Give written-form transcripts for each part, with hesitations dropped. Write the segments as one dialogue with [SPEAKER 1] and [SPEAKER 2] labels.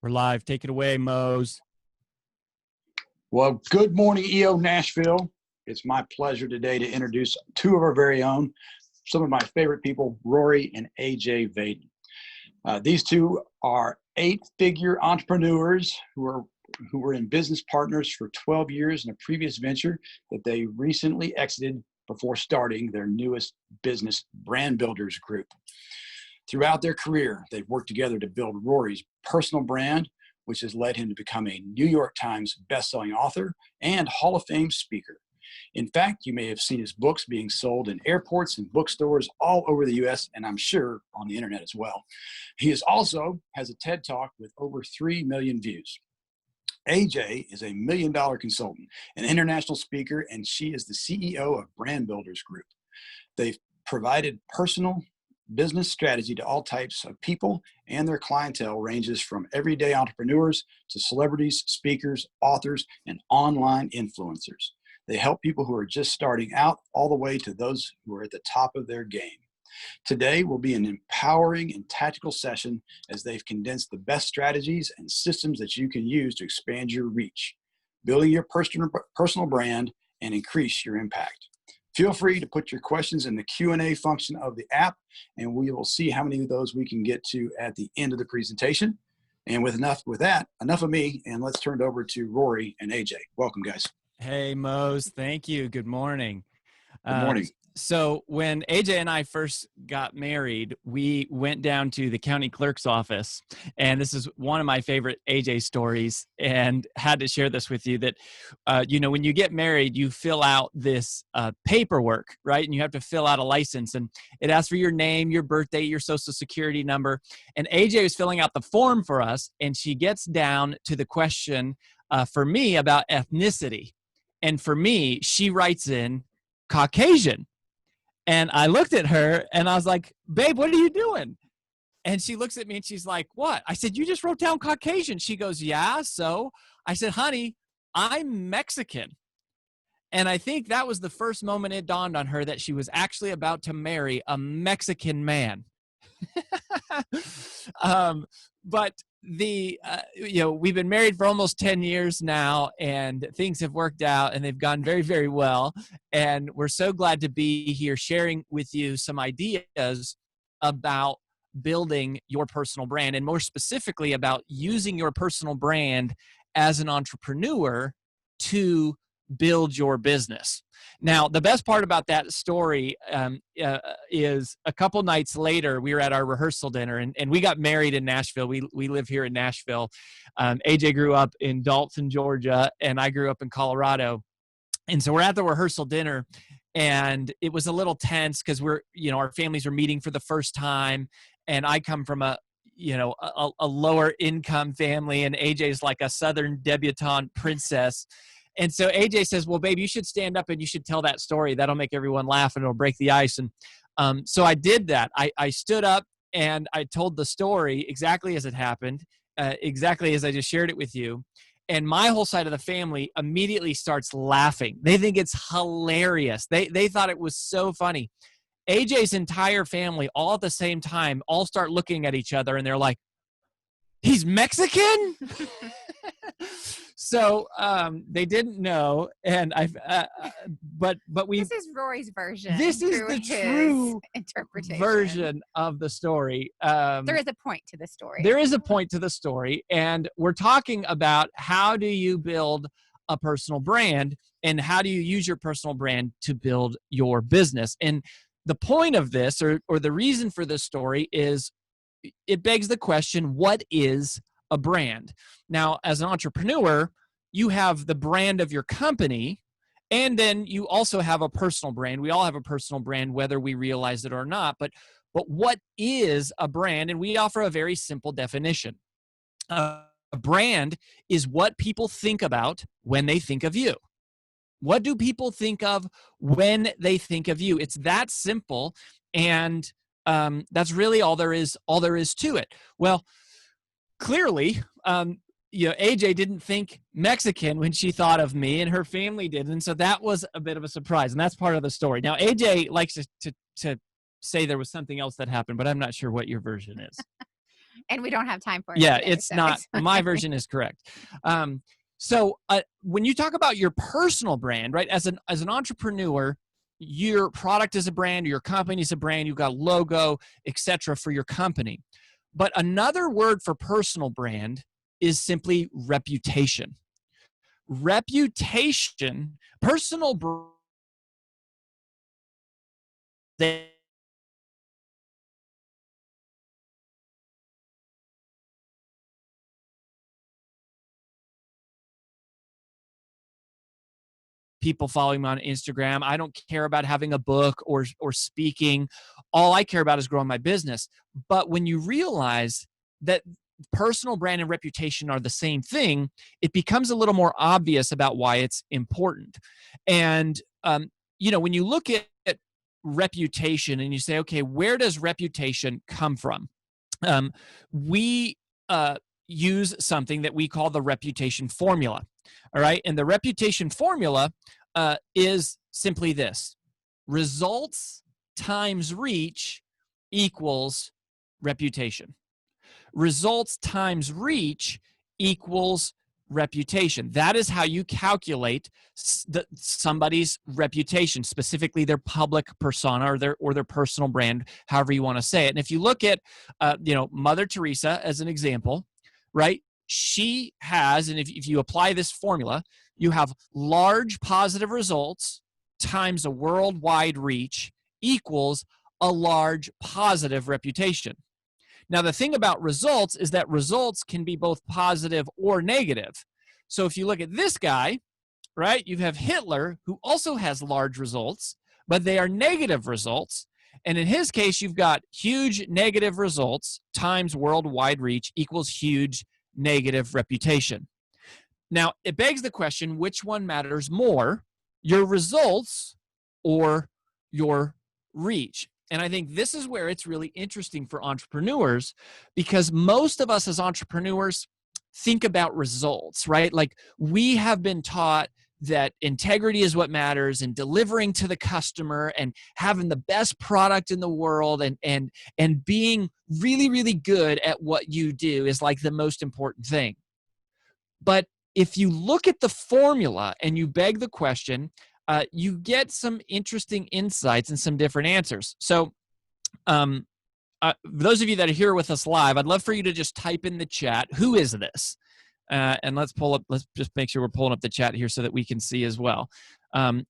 [SPEAKER 1] We're live. Take it away, Mose.
[SPEAKER 2] Well, good morning, EO Nashville. It's my pleasure today to introduce two of our very own, some of my favorite people, Rory and AJ Vaden. These two are 8-figure entrepreneurs who were in business partners for 12 years in a previous venture that they recently exited before starting their newest business, Brand Builders Group. Throughout their career, they've worked together to build Rory's personal brand, which has led him to become a New York Times bestselling author and Hall of Fame speaker. In fact, you may have seen his books being sold in airports and bookstores all over the U.S., and I'm sure on the internet as well. He also has a TED Talk with over 3 million views. AJ is a $1 million consultant, an international speaker, and she is the CEO of Brand Builders Group. They've provided personal business strategy to all types of people, and their clientele ranges from everyday entrepreneurs to celebrities, speakers, authors, and online influencers. They help people who are just starting out all the way to those who are at the top of their game. Today will be an empowering and tactical session as they've condensed the best strategies and systems that you can use to expand your reach, building your personal brand, and increase your impact. Feel free to put your questions in the Q&A function of the app, and we will see how many of those we can get to at the end of the presentation. And with that, enough of me, and let's turn it over to Rory and AJ. Welcome, guys.
[SPEAKER 1] Hey, Mose. Thank you. Good morning.
[SPEAKER 2] Good morning.
[SPEAKER 1] So when AJ and I first got married, we went down to the county clerk's office, and this is one of my favorite AJ stories, and had to share this with you that, when you get married, you fill out this paperwork, right? And you have to fill out a license, and it asks for your name, your birthday, your social security number. And AJ was filling out the form for us, and she gets down to the question for me about ethnicity. And for me, she writes in Caucasian. And I looked at her and I was like, babe, what are you doing? And she looks at me and she's like, what? I said, you just wrote down Caucasian. She goes, yeah, so? I said, honey, I'm Mexican. And I think that was the first moment it dawned on her that she was actually about to marry a Mexican man. But we've been married for almost 10 years now, and things have worked out and they've gone very, very well. And we're so glad to be here sharing with you some ideas about building your personal brand, and more specifically about using your personal brand as an entrepreneur to build your business. Now, the best part about that story is a couple nights later, we were at our rehearsal dinner, and we got married in Nashville. We live here in Nashville. AJ grew up in Dalton, Georgia, and I grew up in Colorado. And so we're at the rehearsal dinner, and it was a little tense because our families were meeting for the first time, and I come from a lower income family, and AJ's like a Southern debutante princess. And so AJ says, well, babe, you should stand up and you should tell that story. That'll make everyone laugh and it'll break the ice. And so I did that. I stood up and I told the story exactly as it happened, exactly as I just shared it with you. And my whole side of the family immediately starts laughing. They think it's hilarious. They thought it was so funny. AJ's entire family, all at the same time, all start looking at each other and they're like, he's Mexican? So they didn't know, and but we.
[SPEAKER 3] This is Rory's version.
[SPEAKER 1] This is the true
[SPEAKER 3] interpretation
[SPEAKER 1] version of the story.
[SPEAKER 3] There is a point to the story.
[SPEAKER 1] There is a point to the story, and we're talking about how do you build a personal brand, and how do you use your personal brand to build your business. And the point of this, or the reason for this story, is it begs the question: what is a brand? Now, as an entrepreneur, you have the brand of your company, and then you also have a personal brand. We all have a personal brand, whether we realize it or not. But what is a brand? And we offer a very simple definition. A brand is what people think about when they think of you. What do people think of when they think of you? It's that simple, and that's really all there is to it. Well, clearly, AJ didn't think Mexican when she thought of me, and her family did. And so that was a bit of a surprise, and that's part of the story. Now, AJ likes to say there was something else that happened, but I'm not sure what your version is.
[SPEAKER 3] And we don't have time for it.
[SPEAKER 1] Yeah,
[SPEAKER 3] today,
[SPEAKER 1] it's
[SPEAKER 3] so
[SPEAKER 1] not.
[SPEAKER 3] it's
[SPEAKER 1] My
[SPEAKER 3] fine.
[SPEAKER 1] version is correct. So when you talk about your personal brand, right, as an entrepreneur, your product is a brand, your company is a brand, you've got a logo, etc. for your company. But another word for personal brand is simply reputation. Reputation, personal brand people following me on Instagram. I don't care about having a book or speaking. All I care about is growing my business. But when you realize that personal brand and reputation are the same thing, it becomes a little more obvious about why it's important. And when you look at reputation and you say, okay, where does reputation come from? We use something that we call the reputation formula. All right. And the reputation formula is simply this: results times reach equals reputation. Results times reach equals reputation. That is how you calculate somebody's reputation, specifically their public persona or their personal brand, however you want to say it. And if you look at Mother Teresa as an example, right? She has, and if you apply this formula, you have large positive results times a worldwide reach equals a large positive reputation. Now, the thing about results is that results can be both positive or negative. So if you look at this guy, right, you have Hitler, who also has large results, but they are negative results. And in his case, you've got huge negative results times worldwide reach equals huge negative reputation. Now, it begs the question, which one matters more, your results or your reach? And I think this is where it's really interesting for entrepreneurs, because most of us as entrepreneurs think about results, right? Like, we have been taught that integrity is what matters, and delivering to the customer and having the best product in the world and being really, really good at what you do is like the most important thing. But if you look at the formula and you beg the question, you get some interesting insights and some different answers. So those of you that are here with us live, I'd love for you to just type in the chat, who is this? And let's just make sure we're pulling up the chat here so that we can see as well.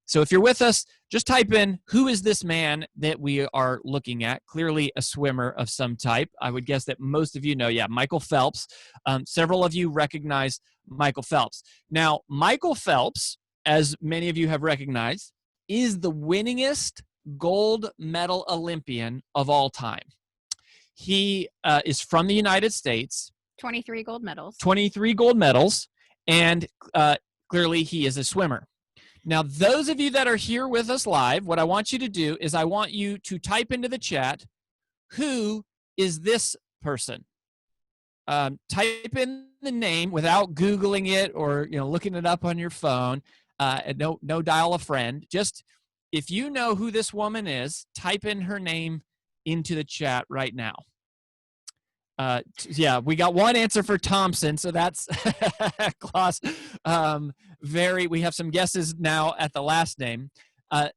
[SPEAKER 1] So if you're with us, just type in, who is this man that we are looking at? Clearly a swimmer of some type. I would guess that most of you know, Michael Phelps. Several of you recognize Michael Phelps. Now, Michael Phelps, as many of you have recognized, is the winningest gold medal Olympian of all time. He is from the United States.
[SPEAKER 3] 23 gold medals.
[SPEAKER 1] 23 gold medals, and clearly he is a swimmer. Now, those of you that are here with us live, what I want you to do is I want you to type into the chat, who is this person? Type in the name without Googling it or looking it up on your phone. No dial a friend. Just if you know who this woman is, type in her name into the chat right now. We got one answer for Thompson, so that's Klaus. We have some guesses now at the last name.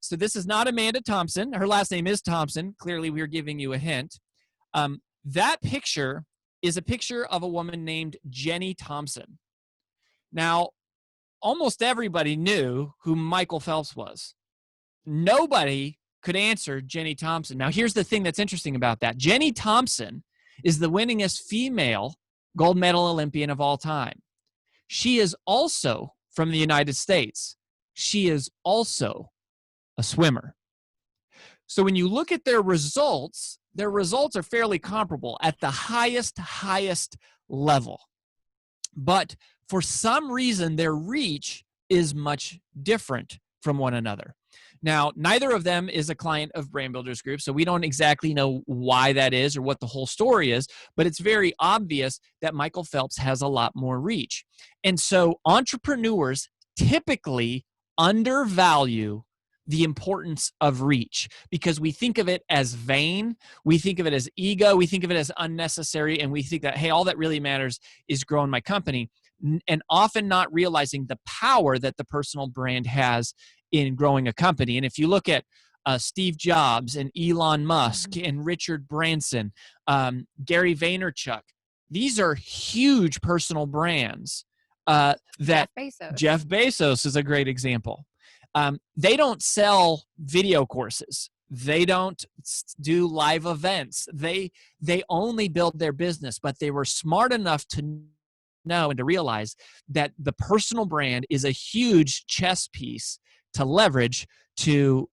[SPEAKER 1] So this is not Amanda Thompson. Her last name is Thompson. Clearly, we're giving you a hint. That picture is a picture of a woman named Jenny Thompson. Now, almost everybody knew who Michael Phelps was. Nobody could answer Jenny Thompson. Now, here's the thing that's interesting about that. Jenny Thompson is the winningest female gold medal Olympian of all time. She is also from the United States. She is also a swimmer. So when you look at their results are fairly comparable at the highest level. But for some reason, their reach is much different from one another. Now, neither of them is a client of Brand Builders Group, so we don't exactly know why that is or what the whole story is, but it's very obvious that Michael Phelps has a lot more reach. And so entrepreneurs typically undervalue the importance of reach, because we think of it as vain, we think of it as ego, we think of it as unnecessary, and we think that, hey, all that really matters is growing my company, and often not realizing the power that the personal brand has in growing a company. And if you look at Steve Jobs and Elon Musk and Richard Branson, Gary Vaynerchuk, these are huge personal brands. That Jeff Bezos is a great example. They don't sell video courses. They don't do live events. They only build their business, but they were smart enough to know and to realize that the personal brand is a huge chess piece to leverage to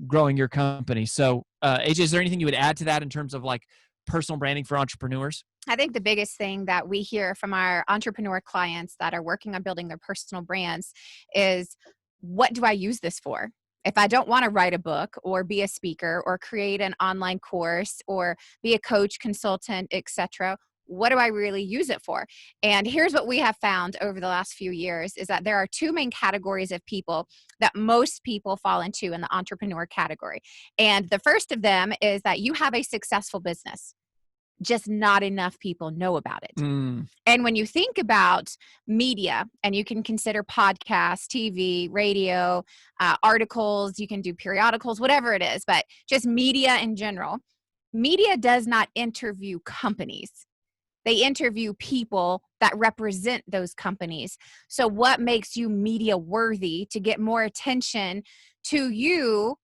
[SPEAKER 1] growing your company. So, AJ, is there anything you would add to that in terms of like personal branding for entrepreneurs?
[SPEAKER 3] I think the biggest thing that we hear from our entrepreneur clients that are working on building their personal brands is, what do I use this for? If I don't want to write a book or be a speaker or create an online course or be a coach, consultant, etc., what do I really use it for? And here's what we have found over the last few years is that there are two main categories of people that most people fall into in the entrepreneur category. And the first of them is that you have a successful business, just not enough people know about it. And when you think about media, and you can consider podcasts, TV, radio, articles, you can do periodicals, whatever it is, but just media in general, media does not interview companies. They interview people that represent those companies. So what makes you media worthy to get more attention to you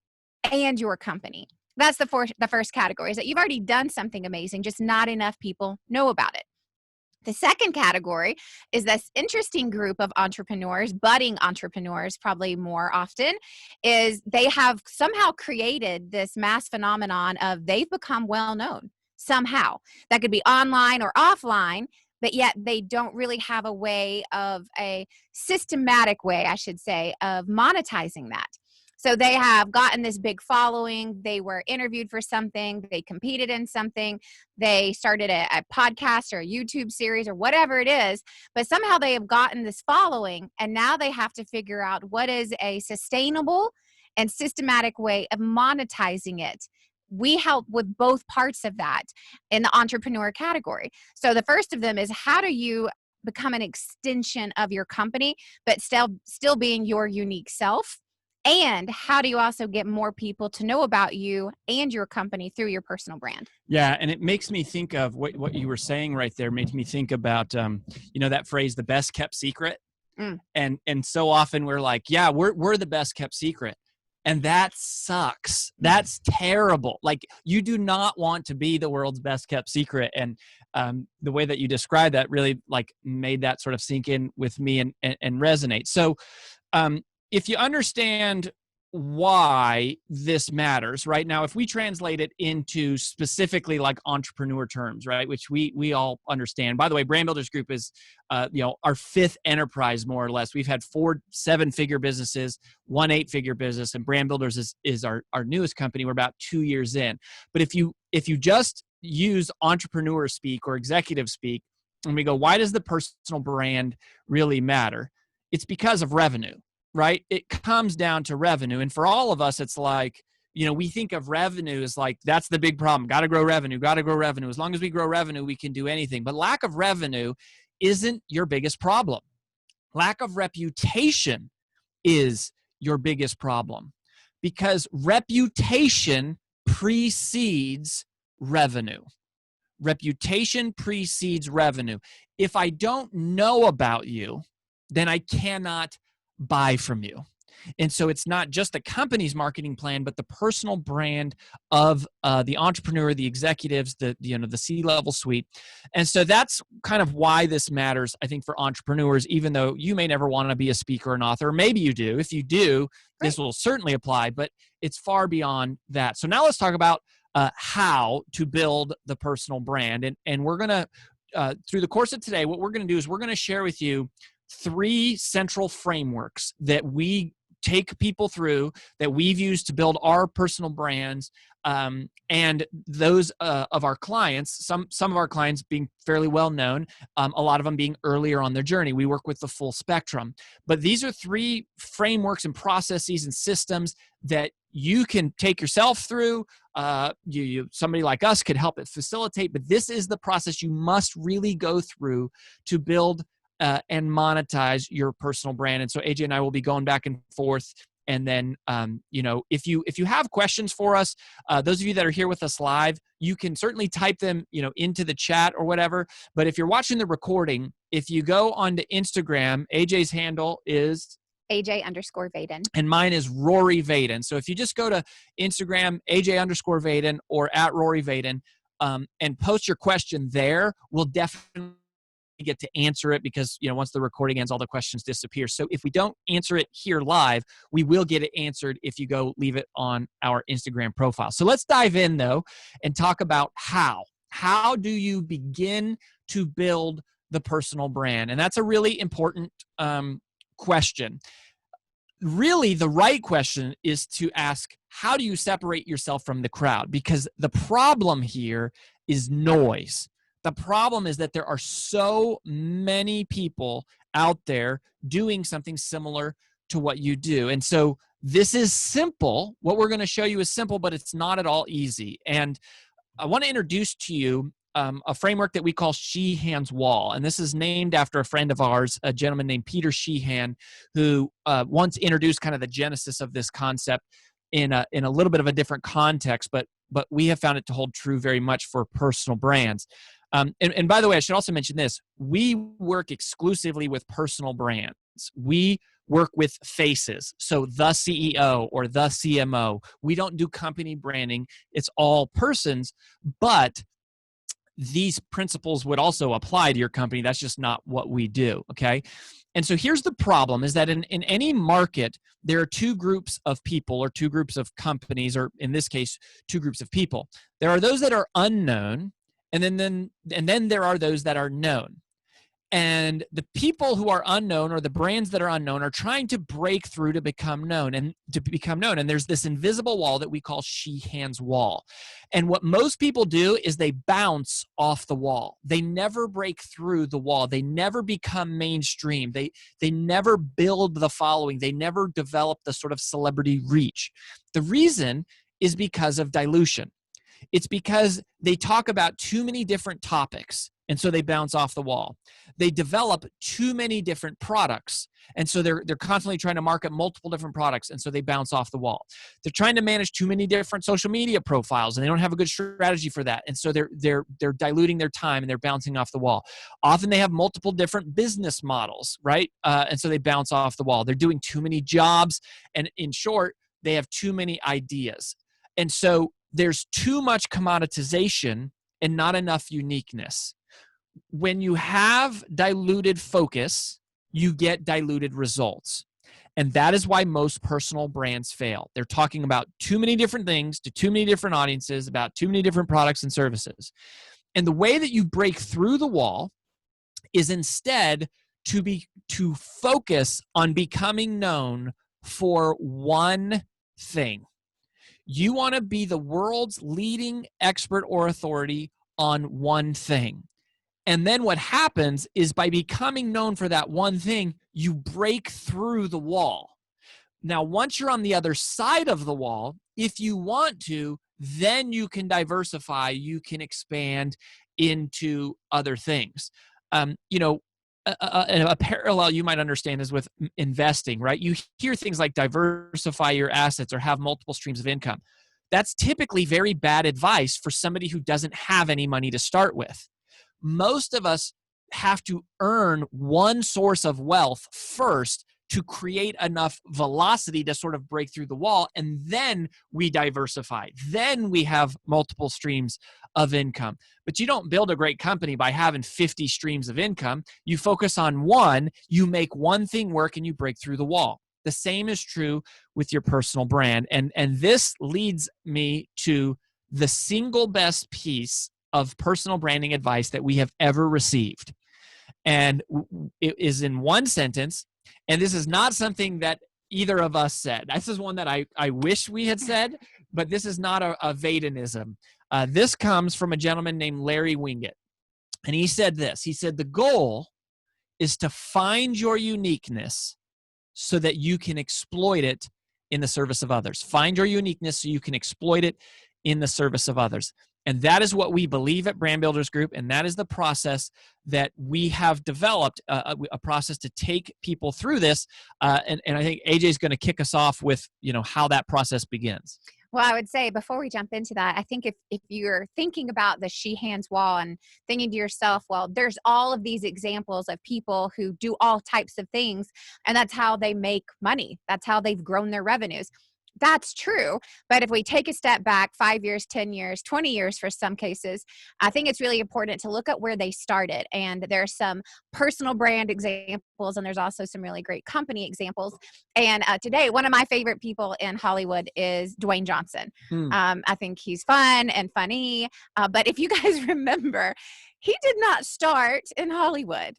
[SPEAKER 3] and your company? That's the first category, is that you've already done something amazing, just not enough people know about it. The second category is this interesting group of entrepreneurs, budding entrepreneurs, probably more often, is they have somehow created this mass phenomenon of they've become well known somehow. That could be online or offline, but yet they don't really have a systematic way, I should say, of monetizing that. So they have gotten this big following. They were interviewed for something. They competed in something. They started a podcast or a YouTube series or whatever it is. But somehow they have gotten this following. And now they have to figure out what is a sustainable and systematic way of monetizing it. We help with both parts of that in the entrepreneur category. So the first of them is, how do you become an extension of your company, but still being your unique self? And how do you also get more people to know about you and your company through your personal brand?
[SPEAKER 1] Yeah, and it makes me think of what you were saying right there. Made me think about that phrase, the best kept secret. And so often we're like, yeah, we're the best kept secret. And that sucks. That's terrible. Like, you do not want to be the world's best kept secret. And the way that you described that really like made that sort of sink in with me and resonate. So if you understand why this matters right now, if we translate it into specifically like entrepreneur terms, right, which we all understand. By the way, Brand Builders Group is our fifth enterprise, more or less. We've had 4 7-figure businesses, 1 8-figure business, and Brand Builders is our newest company. We're about 2 years in. But if you just use entrepreneur speak or executive speak, and we go, why does the personal brand really matter? It's because of revenue. Right? It comes down to revenue. And for all of us, it's like, we think of revenue as like, that's the big problem. Got to grow revenue. As long as we grow revenue, we can do anything. But lack of revenue isn't your biggest problem. Lack of reputation is your biggest problem, because reputation precedes revenue. Reputation precedes revenue. If I don't know about you, then I cannot buy from you. And so it's not just the company's marketing plan, but the personal brand of the entrepreneur, the executives, the C-level suite. And so that's kind of why this matters, I think, for entrepreneurs, even though you may never want to be a speaker or an author. Maybe you do. If you do, this will certainly apply, but it's far beyond that. So now let's talk about how to build the personal brand. And we're going to, through the course of today, what we're going to do is we're going to share with you 3 central frameworks that we take people through that we've used to build our personal brands, and those of our clients, some of our clients being fairly well known, a lot of them being earlier on their journey. We work with the full spectrum. But these are 3 frameworks and processes and systems that you can take yourself through. Somebody like us could help it facilitate, but this is the process you must really go through to build and monetize your personal brand. And so AJ and I will be going back and forth. And then, if you have questions for us, those of you that are here with us live, you can certainly type them, into the chat or whatever. But if you're watching the recording, if you go onto Instagram, AJ's handle is
[SPEAKER 3] AJ_Vaden.
[SPEAKER 1] and mine is Rory Vaden. So if you just go to Instagram, AJ_Vaden or at Rory Vaden, and post your question there, we'll definitely get to answer it, because once the recording ends, all the questions disappear. So if we don't answer it here live, we will get it answered if you go leave it on our Instagram profile. So let's dive in though and talk about how do you begin to build the personal brand? And that's a really important question. Really, the right question is to ask, how do you separate yourself from the crowd? Because the problem here is noise. The problem is that there are so many people out there doing something similar to what you do. And so this is simple. What we're going to show you is simple, but it's not at all easy. And I want to introduce to you a framework that we call Sheehan's Wall. And this is named after a friend of ours, a gentleman named Peter Sheehan, who once introduced kind of the genesis of this concept in a little bit of a different context, but we have found it to hold true very much for personal brands. And by the way, I should also mention this. We work exclusively with personal brands. We work with faces. So the CEO or the CMO. We don't do company branding. It's all persons, but these principles would also apply to your company. That's just not what we do, okay? And so here's the problem, is that in any market, there are 2 groups of people or 2 groups of companies, or in this case, 2 groups of people. There are those that are unknown, and then there are those that are known. And the people who are unknown, or the brands that are unknown, are trying to break through to become known. And there's this invisible wall that we call Sheehan's Wall. And what most people do is they bounce off the wall. They never break through the wall. They never become mainstream. They never build the following. They never develop the sort of celebrity reach. The reason is because of dilution. It's because they talk about too many different topics, and so they bounce off the wall. They develop too many different products, and so they're constantly trying to market multiple different products, and so they bounce off the wall. They're trying to manage too many different social media profiles, and they don't have a good strategy for that, and so they're diluting their time, and they're bouncing off the wall. Often they have multiple different business models, right? And so they bounce off the wall. They're doing too many jobs, and in short, they have too many ideas. And so there's too much commoditization and not enough uniqueness. When you have diluted focus, you get diluted results. And that is why most personal brands fail. They're talking about too many different things to too many different audiences, about too many different products and services. And the way that you break through the wall is instead to focus on becoming known for one thing. You want to be the world's leading expert or authority on one thing. And then what happens is, by becoming known for that one thing, you break through the wall. Now, once you're on the other side of the wall, if you want to, then you can diversify, you can expand into other things. A parallel you might understand is with investing, right? You hear things like diversify your assets or have multiple streams of income. That's typically very bad advice for somebody who doesn't have any money to start with. Most of us have to earn one source of wealth first to create enough velocity to sort of break through the wall, and then we diversify. Then we have multiple streams of income. But you don't build a great company by having 50 streams of income. You focus on one, you make one thing work, and you break through the wall. The same is true with your personal brand. And this leads me to the single best piece of personal branding advice that we have ever received. And it is in one sentence. And this is not something that either of us said. This is one that I wish we had said, but this is not a Vadenism. This comes from a gentleman named Larry Winget. And he said this. He said, the goal is to find your uniqueness so that you can exploit it in the service of others. Find your uniqueness so you can exploit it in the service of others. And that is what we believe at Brand Builders Group, and that is the process that we have developed, a process to take people through this. And I think AJ is going to kick us off with, how that process begins.
[SPEAKER 3] Well, I would say before we jump into that, I think if you're thinking about the she hands wall and thinking to yourself, well, there's all of these examples of people who do all types of things, and that's how they make money. That's how they've grown their revenues. That's true. But if we take a step back 5 years, 10 years, 20 years for some cases, I think it's really important to look at where they started. And there's some personal brand examples, and there's also some really great company examples. And today, one of my favorite people in Hollywood is Dwayne Johnson. I think he's fun and funny. But if you guys remember, he did not start in Hollywood.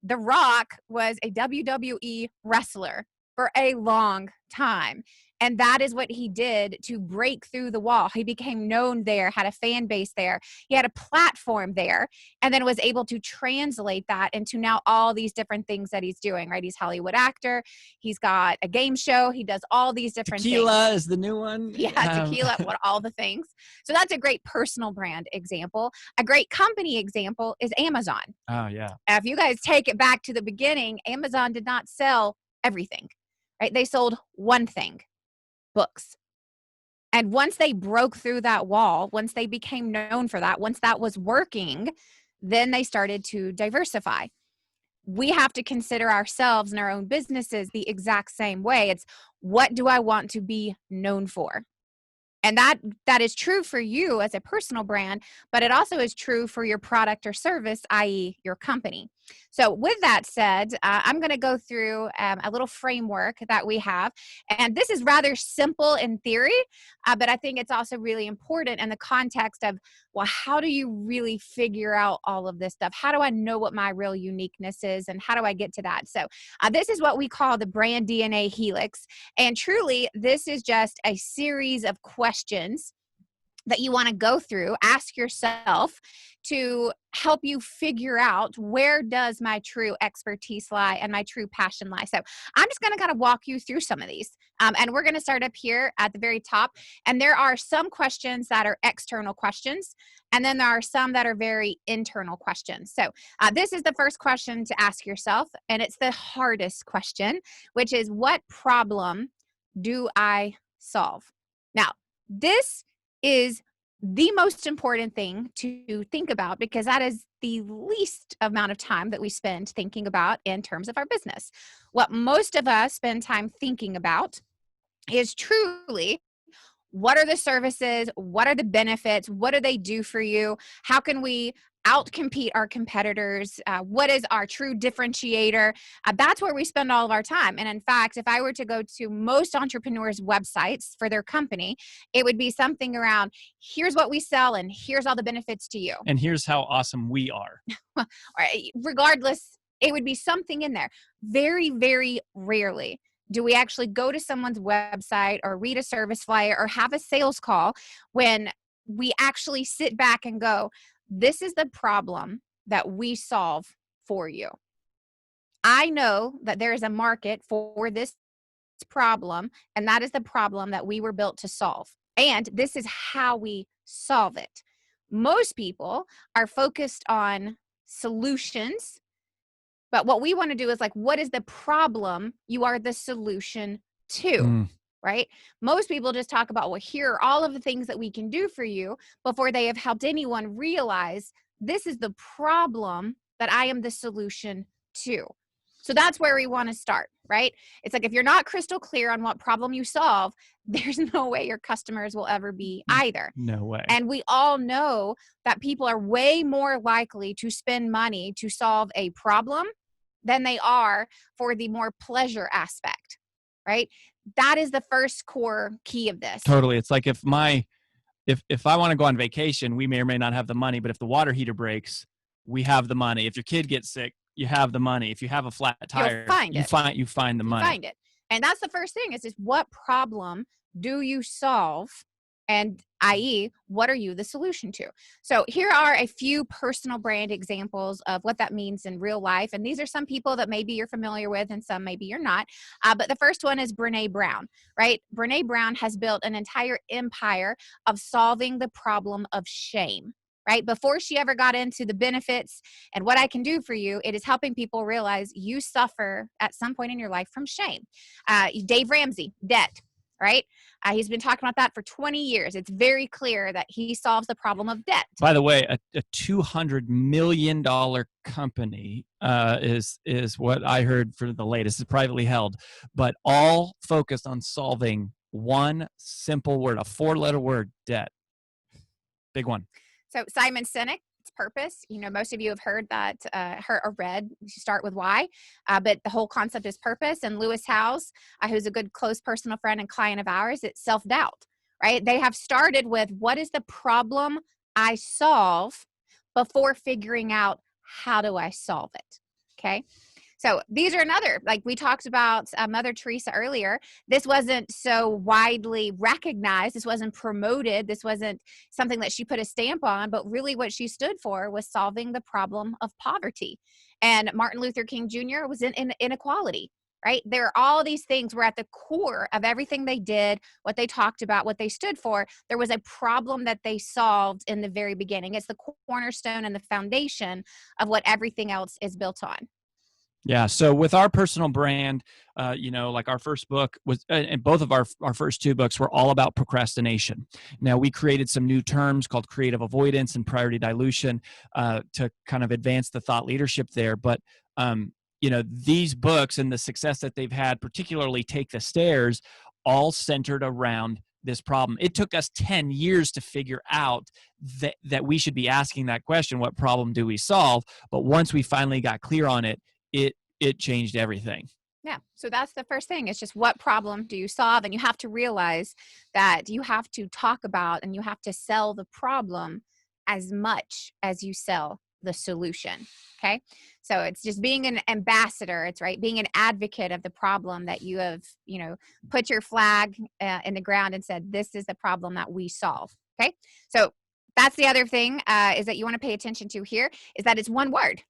[SPEAKER 3] The Rock was a WWE wrestler for a long time. And that is what he did to break through the wall. He became known there, had a fan base there. He had a platform there, and then was able to translate that into now all these different things that he's doing, right? He's a Hollywood actor. He's got a game show. He does all these different things.
[SPEAKER 1] Tequila is the new one.
[SPEAKER 3] Yeah, tequila, all the things. So that's a great personal brand example. A great company example is Amazon.
[SPEAKER 1] Oh, yeah.
[SPEAKER 3] If you guys take it back to the beginning, Amazon did not sell everything, right? They sold one thing. Books. And once they broke through that wall, once they became known for that, once that was working, then they started to diversify. We have to consider ourselves and our own businesses the exact same way. It's, what do I want to be known for? And that is true for you as a personal brand, but it also is true for your product or service, i.e. your company. So with that said, I'm going to go through a little framework that we have. And this is rather simple in theory, but I think it's also really important in the context of, well, how do you really figure out all of this stuff? How do I know what my real uniqueness is? And how do I get to that? So this is what we call the brand DNA helix. And truly, this is just a series of questions that you want to go through, ask yourself to help you figure out, where does my true expertise lie and my true passion lie? So I'm just going to kind of walk you through some of these. And we're going to start up here at the very top. And there are some questions that are external questions. And then there are some that are very internal questions. So this is the first question to ask yourself. And it's the hardest question, which is, what problem do I solve? Now, this is the most important thing to think about, because that is the least amount of time that we spend thinking about in terms of our business. What most of us spend time thinking about is truly, what are the services? What are the benefits? What do they do for you? How can we outcompete our competitors? What is our true differentiator? That's where we spend all of our time. And in fact, if I were to go to most entrepreneurs' websites for their company, it would be something around, here's what we sell and here's all the benefits to you.
[SPEAKER 1] And here's how awesome we are.
[SPEAKER 3] Regardless, it would be something in there. Very, very rarely do we actually go to someone's website or read a service flyer or have a sales call when we actually sit back and go, this is the problem that we solve for you. I know that there is a market for this problem, and that is the problem that we were built to solve. And this is how we solve it. Most people are focused on solutions, but what we want to do is, like, what is the problem you are the solution to? Right? Most people just talk about, well, here are all of the things that we can do for you, before they have helped anyone realize this is the problem that I am the solution to. So that's where we want to start, right? It's like, if you're not crystal clear on what problem you solve, there's no way your customers will ever be either.
[SPEAKER 1] No way.
[SPEAKER 3] And we all know that people are way more likely to spend money to solve a problem than they are for the more pleasure aspect, right? That is the first core key of this.
[SPEAKER 1] Totally. It's like, if I want to go on vacation, we may or may not have the money, but if the water heater breaks, we have the money. If your kid gets sick, you have the money. If you have a flat tire, you find the money.
[SPEAKER 3] Find it. And that's the first thing is just what problem do you solve? And i.e., what are you the solution to? So here are a few personal brand examples of what that means in real life. And these are some people that maybe you're familiar with and some maybe you're not. But the first one is Brene Brown, right? Brene Brown has built an entire empire of solving the problem of shame. Right? Before she ever got into the benefits and what I can do for you, it is helping people realize you suffer at some point in your life from shame. Dave Ramsey, debt, right? He's been talking about that for 20 years. It's very clear that he solves the problem of debt.
[SPEAKER 1] By the way, a $200 million company is what I heard for the latest. It's privately held, but all focused on solving one simple word, a 4-letter word, debt. Big one.
[SPEAKER 3] So Simon Sinek, it's purpose. You know, most of you have heard that, heard or read. You start with why, but the whole concept is purpose. And Lewis Howes, who's a good close personal friend and client of ours, it's self-doubt. Right? They have started with what is the problem I solve before figuring out how do I solve it. Okay. So these are another, like we talked about Mother Teresa earlier. This wasn't so widely recognized. This wasn't promoted. This wasn't something that she put a stamp on, but really what she stood for was solving the problem of poverty. And Martin Luther King Jr. was in inequality. Right? There are all these things were at the core of everything they did, what they talked about, what they stood for. There was a problem that they solved in the very beginning. It's the cornerstone and the foundation of what everything else is built on.
[SPEAKER 1] Yeah. So with our personal brand, like our first book was, and both of our first 2 books were all about procrastination. Now we created some new terms called creative avoidance and priority dilution to kind of advance the thought leadership there. But, these books and the success that they've had, particularly Take the Stairs, all centered around this problem. It took us 10 years to figure out that we should be asking that question, what problem do we solve? But once we finally got clear on it, it changed everything.
[SPEAKER 3] Yeah. So that's the first thing. It's just what problem do you solve? And you have to realize that you have to talk about and you have to sell the problem as much as you sell the solution. Okay. So it's just being an ambassador. It's right. Being an advocate of the problem that you have, put your flag in the ground and said, this is the problem that we solve. Okay. So that's the other thing is that you want to pay attention to here is that it's one word.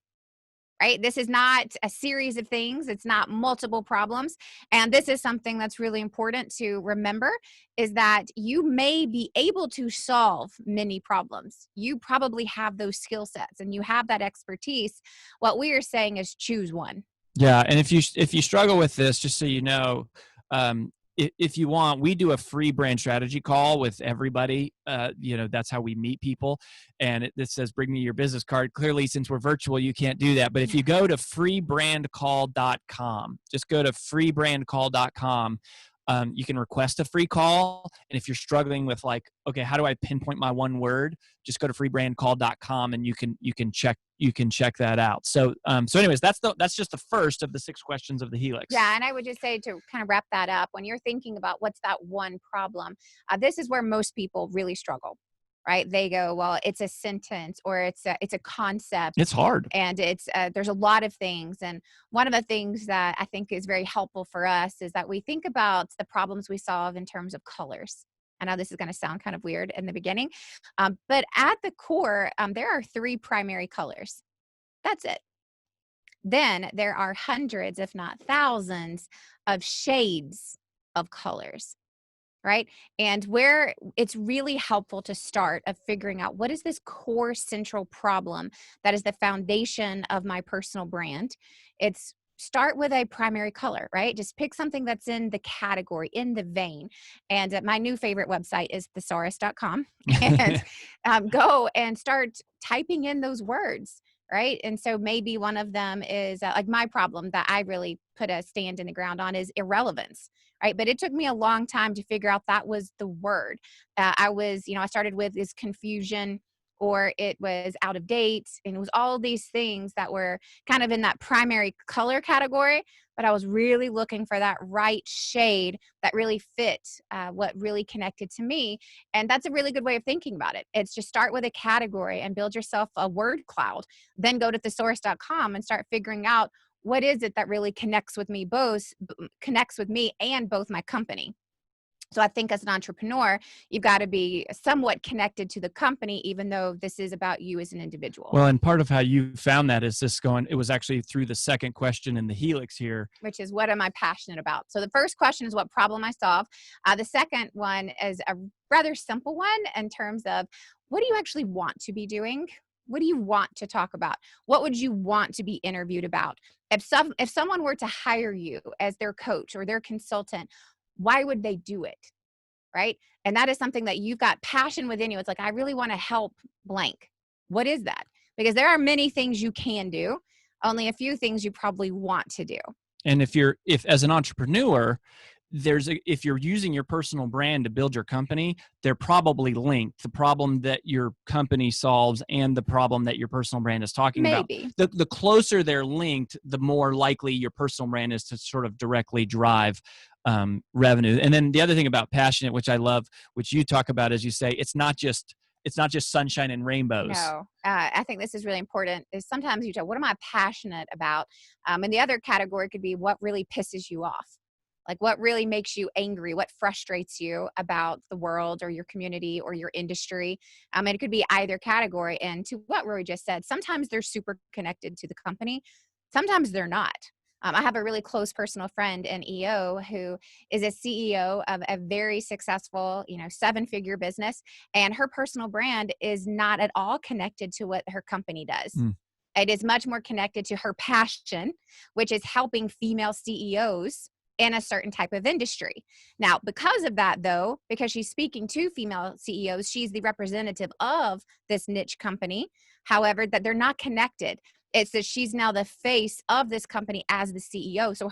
[SPEAKER 3] Right? This is not a series of things. It's not multiple problems. And this is something that's really important to remember is that you may be able to solve many problems. You probably have those skill sets and you have that expertise. What we are saying is choose one.
[SPEAKER 1] Yeah. And if you struggle with this, just so you know, if you want, we do a free brand strategy call with everybody. That's how we meet people. And it says, bring me your business card. Clearly, since we're virtual, you can't do that. But if you go to freebrandcall.com, just go to freebrandcall.com. You can request a free call. And if you're struggling with okay, how do I pinpoint my one word? Just go to freebrandcall.com and you can check that out. So anyways, that's just the first of the 6 questions of the Helix.
[SPEAKER 3] Yeah. And I would just say to kind of wrap that up, when you're thinking about what's that one problem, this is where most people really struggle. Right? They go, well, it's a sentence or it's a concept.
[SPEAKER 1] It's hard.
[SPEAKER 3] And it's there's a lot of things. And one of the things that I think is very helpful for us is that we think about the problems we solve in terms of colors. I know this is going to sound kind of weird in the beginning, but at the core, there are 3 primary colors. That's it. Then there are hundreds, if not thousands, of shades of colors. Right? And where it's really helpful to start of figuring out what is this core central problem that is the foundation of my personal brand. It's start with a primary color, right? Just pick something that's in the category, in the vein. And my new favorite website is thesaurus.com. And go and start typing in those words. Right. And so maybe one of them is like my problem that I really put a stand in the ground on is irrelevance. Right. But it took me a long time to figure out that was the word. I started with is confusion or it was out of date. And it was all these things that were kind of in that primary color category. But I was really looking for that right shade that really fit what really connected to me. And that's a really good way of thinking about it. It's just start with a category and build yourself a word cloud. Then go to thesaurus.com and start figuring out what is it that really connects with me and both my company? So I think as an entrepreneur, you've got to be somewhat connected to the company, even though this is about you as an individual.
[SPEAKER 1] Well, and part of how you found that is it was actually through the second question in the helix here.
[SPEAKER 3] Which is, what am I passionate about? So the first question is, what problem I solve? The second one is a rather simple one in terms of, what do you actually want to be doing? What do you want to talk about? What would you want to be interviewed about? If someone were to hire you as their coach or their consultant, why would they do it? Right? And that is something that you've got passion within you. It's like, I really want to help blank. What is that? Because there are many things you can do, only a few things you probably want to do.
[SPEAKER 1] And if as an entrepreneur, if you're using your personal brand to build your company, they're probably linked. The problem that your company solves and the problem that your personal brand is talking about. The closer they're linked, the more likely your personal brand is to sort of directly drive revenue. And then the other thing about passionate, which I love, which you talk about, as you say, it's not just sunshine and rainbows.
[SPEAKER 3] No, I think this is really important. Is sometimes you tell, what am I passionate about? And the other category could be, what really pisses you off? Like, what really makes you angry? What frustrates you about the world or your community or your industry? And it could be either category. And to what Rory just said, sometimes they're super connected to the company. Sometimes they're not. I have a really close personal friend, an EO, who is a CEO of a very successful, 7-figure business. And her personal brand is not at all connected to what her company does. It is much more connected to her passion, which is helping female CEOs in a certain type of industry. Now, because of that, though, because she's speaking to female CEOs, she's the representative of this niche company. However, that they're not connected. It's that she's now the face of this company as the CEO. So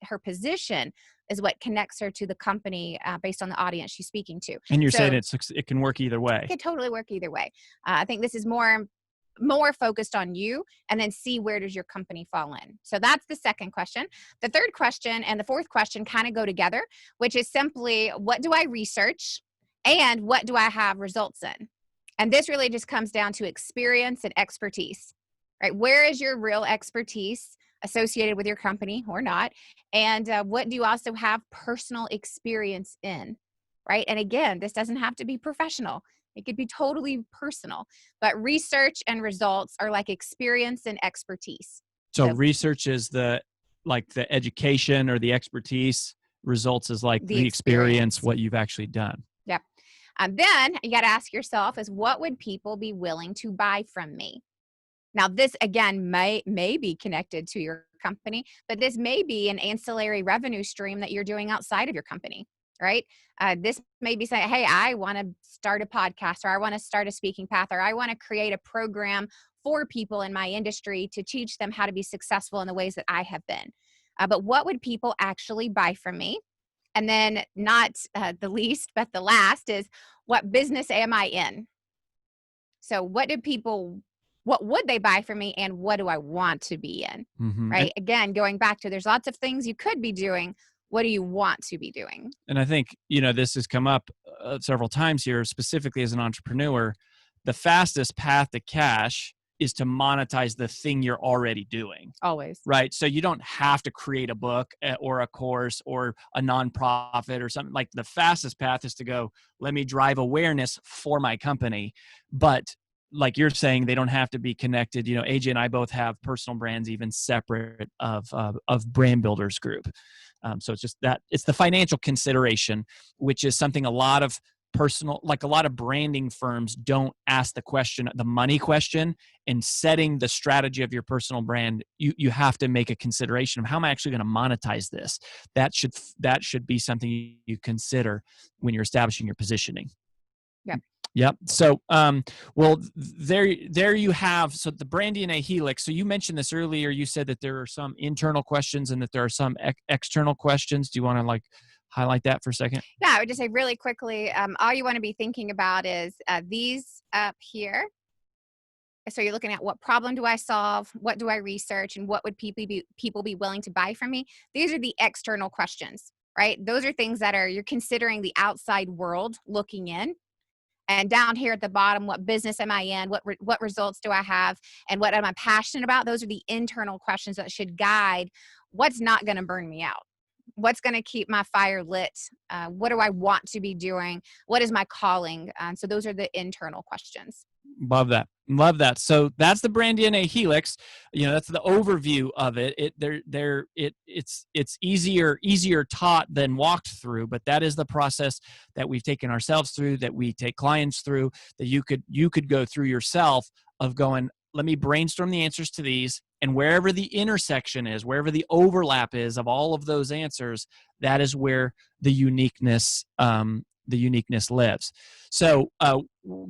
[SPEAKER 3] her position is what connects her to the company based on the audience she's speaking to.
[SPEAKER 1] And you're saying it can work either way.
[SPEAKER 3] It can totally work either way. I think this is more focused on you, and then see, where does your company fall in? So that's the second question. The third question and the fourth question kind of go together, which is simply, what do I research and what do I have results in? And this really just comes down to experience and expertise, right? Where is your real expertise associated with your company or not? And what do you also have personal experience in, right? And again, this doesn't have to be professional. It could be totally personal, but research and results are like experience and expertise.
[SPEAKER 1] So research is the education or the expertise. Results is like the experience, what you've actually done.
[SPEAKER 3] Yep. Then you got to ask yourself is, what would people be willing to buy from me? Now, this again may be connected to your company, but this may be an ancillary revenue stream that you're doing outside of your company. Right? This may be saying, hey, I want to start a podcast, or I want to start a speaking path, or I want to create a program for people in my industry to teach them how to be successful in the ways that I have been. But what would people actually buy from me? And then not the least, but the last is, what business am I in? So what would they buy from me, and what do I want to be in? Right? Again, going back to, there's lots of things you could be doing. What do you want to be doing?
[SPEAKER 1] And I think, this has come up several times here, specifically as an entrepreneur. The fastest path to cash is to monetize the thing you're already doing.
[SPEAKER 3] Always.
[SPEAKER 1] Right? So you don't have to create a book or a course or a nonprofit or something. Like, the fastest path is to go, let me drive awareness for my company. But like you're saying, they don't have to be connected. AJ and I both have personal brands even separate of Brand Builders Group. So it's just that it's the financial consideration, which is something a lot of branding firms don't ask the money question. In setting the strategy of your personal brand, you have to make a consideration of, how am I actually going to monetize this? That should be something you consider when you're establishing your positioning.
[SPEAKER 3] Yeah.
[SPEAKER 1] Yep. So, there you have. So the brand DNA helix. So you mentioned this earlier. You said that there are some internal questions and that there are some external questions. Do you want to highlight that for a second?
[SPEAKER 3] Yeah, I would just say really quickly, all you want to be thinking about is these up here. So you're looking at, what problem do I solve? What do I research? And what would people be willing to buy from me? These are the external questions, right? Those are things that you're considering the outside world looking in. And down here at the bottom, what business am I in? What results do I have? And what am I passionate about? Those are the internal questions that should guide what's not going to burn me out. What's going to keep my fire lit? What do I want to be doing? What is my calling? So those are the internal questions.
[SPEAKER 1] Love that. Love that. So that's the brand DNA helix. That's the overview of it. It's easier taught than walked through, but that is the process that we've taken ourselves through, that we take clients through, that you could go through yourself, of going, let me brainstorm the answers to these, and wherever the intersection is, wherever the overlap is of all of those answers, that is where the uniqueness lives. So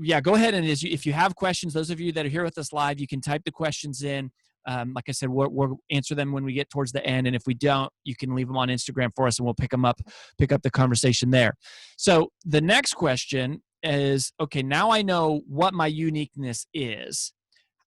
[SPEAKER 1] yeah, go ahead, and if you have questions, those of you that are here with us live, you can type the questions in. Like I said, we'll answer them when we get towards the end, and if we don't, you can leave them on Instagram for us, and we'll pick up the conversation there. So the next question is, okay, now I know what my uniqueness is.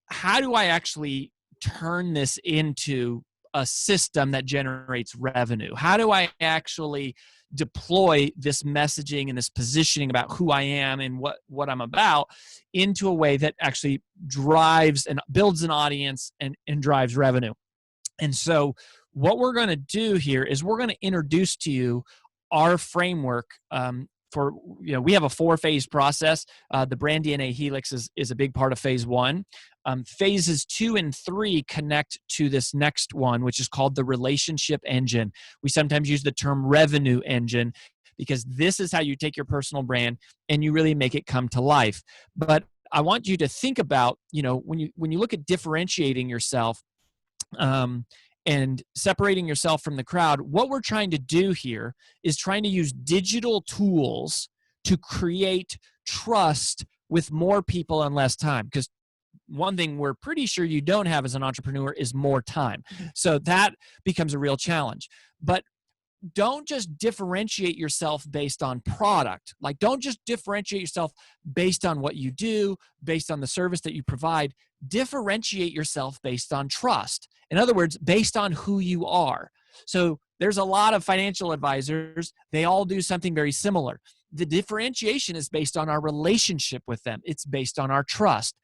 [SPEAKER 1] How do I actually turn this into a system that generates revenue? How do I actually deploy this messaging and this positioning about who I am and what I'm about into a way that actually drives and builds an audience and drives revenue? And so what we're going to do here is we're going to introduce to you our framework. We have a 4-phase process. The brand DNA helix is a big part of phase 1. Phases 2 and 3 connect to this next one, which is called the relationship engine. We sometimes use the term revenue engine because this is how you take your personal brand and you really make it come to life. But I want you to think about, when you look at differentiating yourself, and separating yourself from the crowd, what we're trying to do here is trying to use digital tools to create trust with more people in less time. Because one thing we're pretty sure you don't have as an entrepreneur is more time. So that becomes a real challenge. But don't just differentiate yourself based on product. Like, don't just differentiate yourself based on what you do, based on the service that you provide. Differentiate yourself based on trust. In other words, based on who you are. So there's a lot of financial advisors. They all do something very similar. The differentiation is based on our relationship with them. It's based on our trust.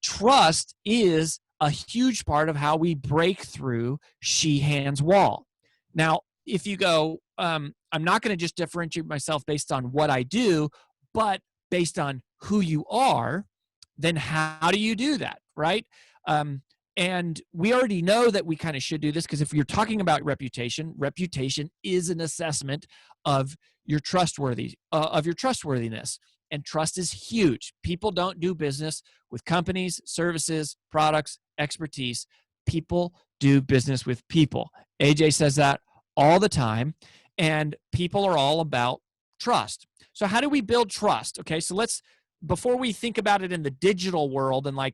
[SPEAKER 1] Trust is a huge part of how we break through she-hands wall. Now, if you go, I'm not going to just differentiate myself based on what I do, but based on who you are, then how do you do that, right? And we already know that we kind of should do this, because if you're talking about reputation is an assessment of your trustworthiness. And trust is huge. People don't do business with companies, services, products, expertise. People do business with people. AJ says that all the time, and people are all about trust. So how do we build trust? Okay, so before we think about it in the digital world and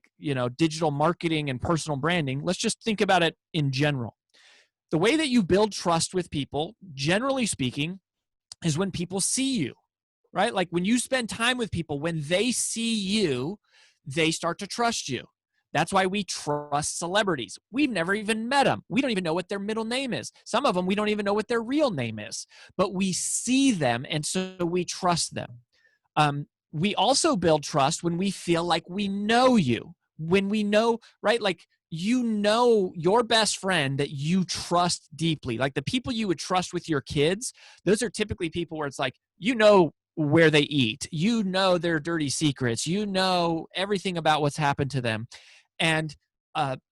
[SPEAKER 1] digital marketing and personal branding, let's just think about it in general. The way that you build trust with people, generally speaking, is when people see you, right? Like when you spend time with people, when they see you, they start to trust you. That's why we trust celebrities. We've never even met them. We don't even know what their middle name is. Some of them, we don't even know what their real name is. But we see them, and so we trust them. We also build trust when we feel like we know you. When we know, right? Like, your best friend that you trust deeply. Like the people you would trust with your kids, those are typically people where it's like, where they eat. Their dirty secrets. Everything about what's happened to them. And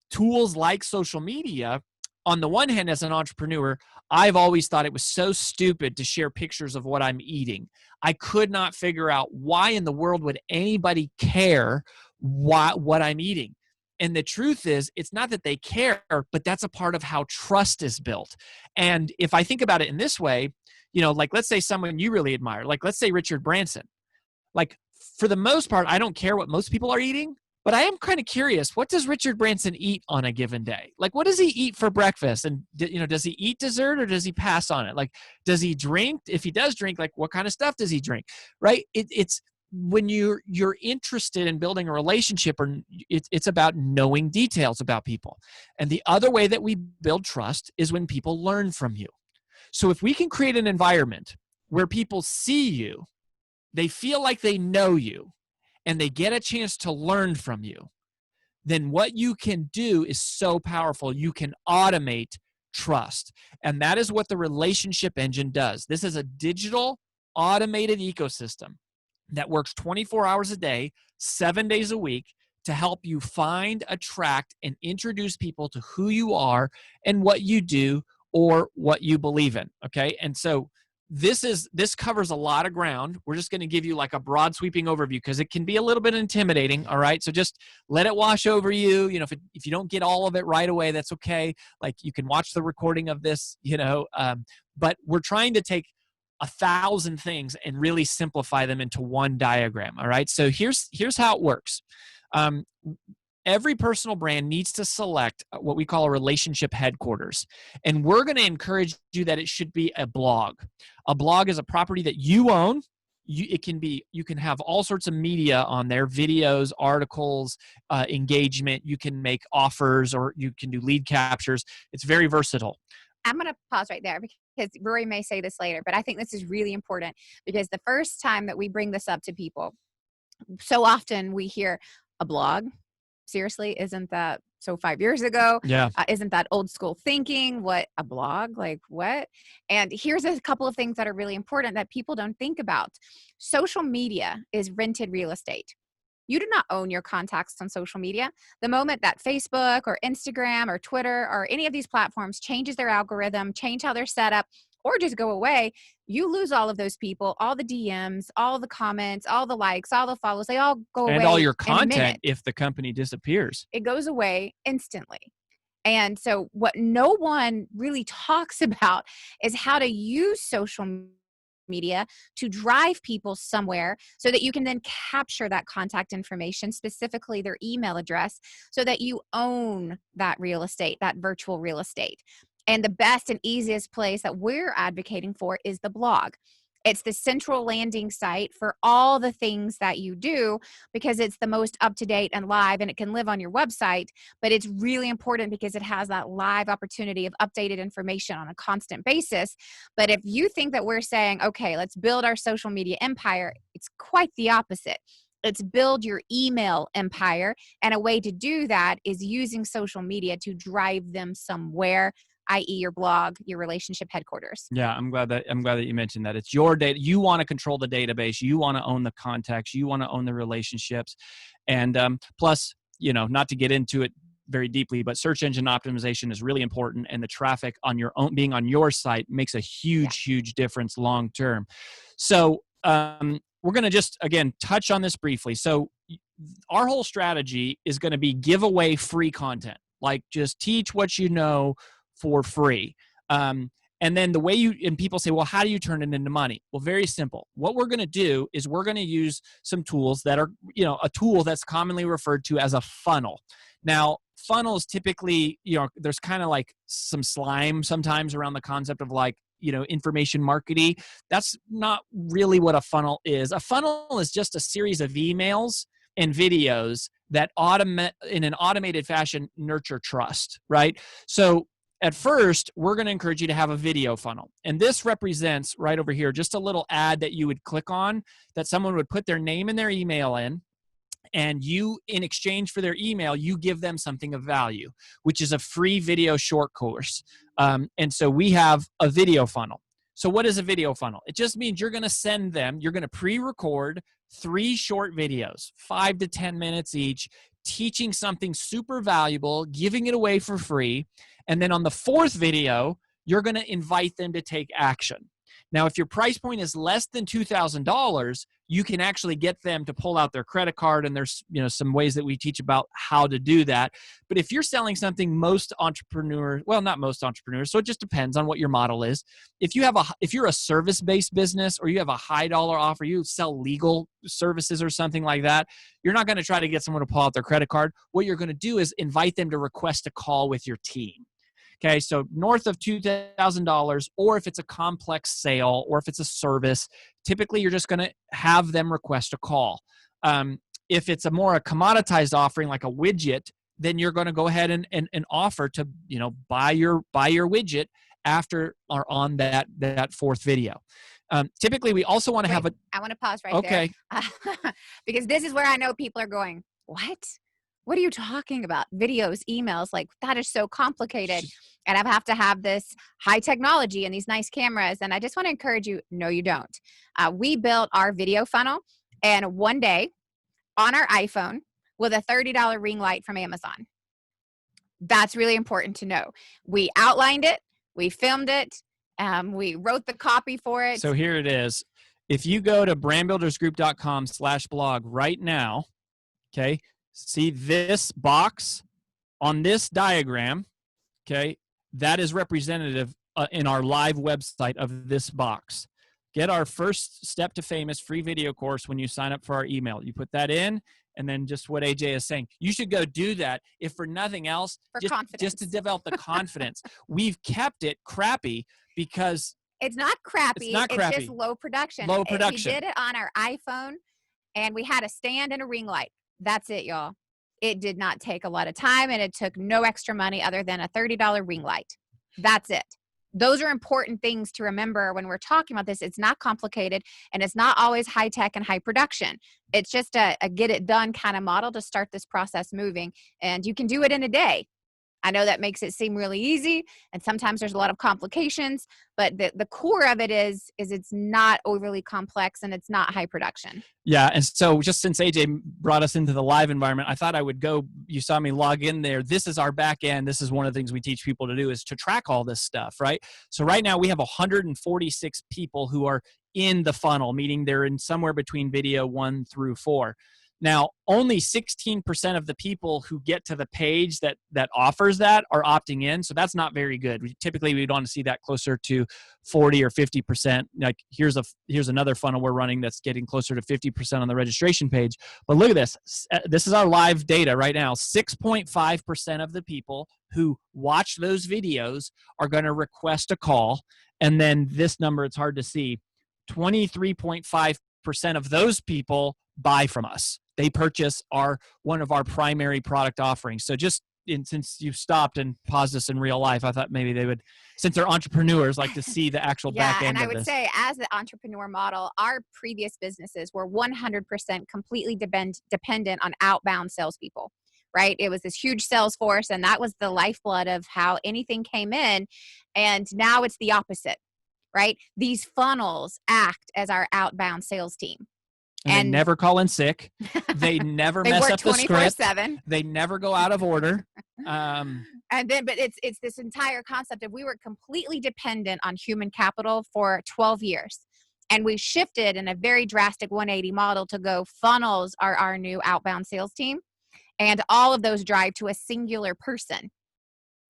[SPEAKER 1] tools like social media, on the one hand, as an entrepreneur, I've always thought it was so stupid to share pictures of what I'm eating. I could not figure out why in the world would anybody care what I'm eating. And the truth is, it's not that they care, but that's a part of how trust is built. And if I think about it in this way, like let's say someone you really admire, like let's say Richard Branson. Like for the most part, I don't care what most people are eating. But I am kind of curious, what does Richard Branson eat on a given day? Like, what does he eat for breakfast? And, does he eat dessert or does he pass on it? Like, does he drink? If he does drink, like, what kind of stuff does he drink? Right? It's when you're interested in building a relationship, or it's about knowing details about people. And the other way that we build trust is when people learn from you. So if we can create an environment where people see you, they feel like they know you, and they get a chance to learn from you, then what you can do is so powerful. You can automate trust. And that is what the relationship engine does. This is a digital automated ecosystem that works 24 hours a day, 7 days a week, to help you find, attract, and introduce people to who you are and what you do or what you believe in. Okay. And so this covers a lot of ground. We're just going to give you like a broad sweeping overview because it can be a little bit intimidating. All right. So just let it wash over you. You know, if you don't get all of it right away, that's okay. Like you can watch the recording of this, but we're trying to take 1,000 things and really simplify them into one diagram. All right. So here's how it works. Every personal brand needs to select what we call a relationship headquarters. And we're going to encourage you that it should be a blog. A blog is a property that you own. You can have all sorts of media on there, videos, articles, engagement. You can make offers or you can do lead captures. It's very versatile.
[SPEAKER 3] I'm going to pause right there because Rory may say this later, but I think this is really important because the first time that we bring this up to people, so often we hear a blog. Seriously, isn't that so 5 years ago?
[SPEAKER 1] Yeah.
[SPEAKER 3] Isn't that old school thinking? What, a blog? Like what? And here's a couple of things that are really important that people don't think about. Social media is rented real estate. You do not own your contacts on social media. The moment that Facebook or Instagram or Twitter or any of these platforms changes their algorithm, change how they're set up, or just go away, you lose all of those people, all the DMs, all the comments, all the likes, all the follows. They all go away.
[SPEAKER 1] And all your
[SPEAKER 3] in a minute.
[SPEAKER 1] content if the company disappears.
[SPEAKER 3] It goes away instantly. And so what no one really talks about is how to use social media to drive people somewhere so that you can then capture that contact information, specifically their email address, so that you own that real estate, that virtual real estate. And the best and easiest place that we're advocating for is the blog. It's the central landing site for all the things that you do because it's the most up-to-date and live, and it can live on your website, but it's really important because it has that live opportunity of updated information on a constant basis. But if you think that we're saying, okay, let's build our social media empire, it's quite the opposite. It's build your email empire, and a way to do that is using social media to drive them somewhere, i.e. your blog, your relationship headquarters.
[SPEAKER 1] Yeah, I'm glad that you mentioned that. It's your data. You want to control the database. You want to own the contacts. You want to own the relationships. And plus, not to get into it very deeply, but search engine optimization is really important. And the traffic on your own, being on your site, makes a huge difference long term. So we're going to just, again, touch on this briefly. So our whole strategy is going to be give away free content. Like just teach what you know for free. And then the way and people say, well, how do you turn it into money? Well, very simple. What we're going to do is we're going to use some tools that are, a tool that's commonly referred to as a funnel. Now, funnels typically, there's kind of like some slime sometimes around the concept of like, information marketing. That's not really what a funnel is. A funnel is just a series of emails and videos that in an automated fashion nurture trust, right? So at first, we're going to encourage you to have a video funnel. And this represents right over here, just a little ad that you would click on that someone would put their name and their email in. And you, in exchange for their email, you give them something of value, which is a free video short course. And so we have a video funnel. So what is a video funnel? It just means you're going to send them, you're going to pre-record 3 short videos, 5 to 10 minutes each, teaching something super valuable, giving it away for free. And then on the 4th video, you're going to invite them to take action. Now, if your price point is less than $2,000, you can actually get them to pull out their credit card, and there's some ways that we teach about how to do that. But if you're selling something not most entrepreneurs, so it just depends on what your model is. If you're a service-based business or you have a high dollar offer, you sell legal services or something like that, you're not going to try to get someone to pull out their credit card. What you're going to do is invite them to request a call with your team. Okay, so north of $2,000, or if it's a complex sale, or if it's a service, typically you're just going to have them request a call. If it's a commoditized offering like a widget, then you're going to go ahead and offer to buy your widget after or on that 4th video. Typically, we also want to have a.
[SPEAKER 3] I want to pause right
[SPEAKER 1] Okay.
[SPEAKER 3] there. Because this is where I know people are going, what? What are you talking about? Videos, emails, like that is so complicated. And I have to have this high technology and these nice cameras. And I just want to encourage you, no, you don't. We built our video funnel and one day on our iPhone with a $30 ring light from Amazon. That's really important to know. We outlined it, we filmed it, we wrote the copy for it.
[SPEAKER 1] So here it is. If you go to brandbuildersgroup.com/blog right now, okay, see this box on this diagram, okay, that is representative in our live website of this box. Get our first step to famous free video course when you sign up for our email. You put that in, and then just what AJ is saying. You should go do that, if for nothing else, just to develop the confidence. We've kept it crappy because
[SPEAKER 3] it's not crappy. It's just low production.
[SPEAKER 1] Low production.
[SPEAKER 3] We did it on our iPhone, and we had a stand and a ring light. That's it, y'all. It did not take a lot of time, and it took no extra money other than a $30 ring light. That's it. Those are important things to remember when we're talking about this. It's not complicated, and it's not always high tech and high production. It's just a get it done kind of model to start this process moving, and you can do it in a day. I know that makes it seem really easy, and sometimes there's a lot of complications, but the core of it is it's not overly complex and it's not high production.
[SPEAKER 1] Yeah, and so just since AJ brought us into the live environment, I thought I would go, you saw me log in there. This is our back end. This is one of the things we teach people to do, is to track all this stuff, right? So right now we have 146 people who are in the funnel, meaning they're in somewhere between video 1 through 4. Now, only 16% of the people who get to the page that offers that are opting in, so that's not very good. Typically, we'd want to see that closer to 40 or 50%. Like here's another funnel we're running that's getting closer to 50% on the registration page. But look at this. This is our live data right now. 6.5% of the people who watch those videos are going to request a call. And then this number, it's hard to see, 23.5% of those people buy from us. They purchase one of our primary product offerings. So since you've stopped and paused us in real life, I thought maybe they would, since they're entrepreneurs, like to see the actual back end of this.
[SPEAKER 3] Yeah, and I would say as the entrepreneur model, our previous businesses were 100% completely dependent on outbound salespeople, right? It was this huge sales force, and that was the lifeblood of how anything came in. And now it's the opposite, right? These funnels act as our outbound sales team.
[SPEAKER 1] And they never call in sick. They never mess up the script.
[SPEAKER 3] 24/7.
[SPEAKER 1] They never go out of order.
[SPEAKER 3] But it's this entire concept of we were completely dependent on human capital for 12 years. And we shifted in a very drastic 180 model to go funnels are our new outbound sales team. And all of those drive to a singular person.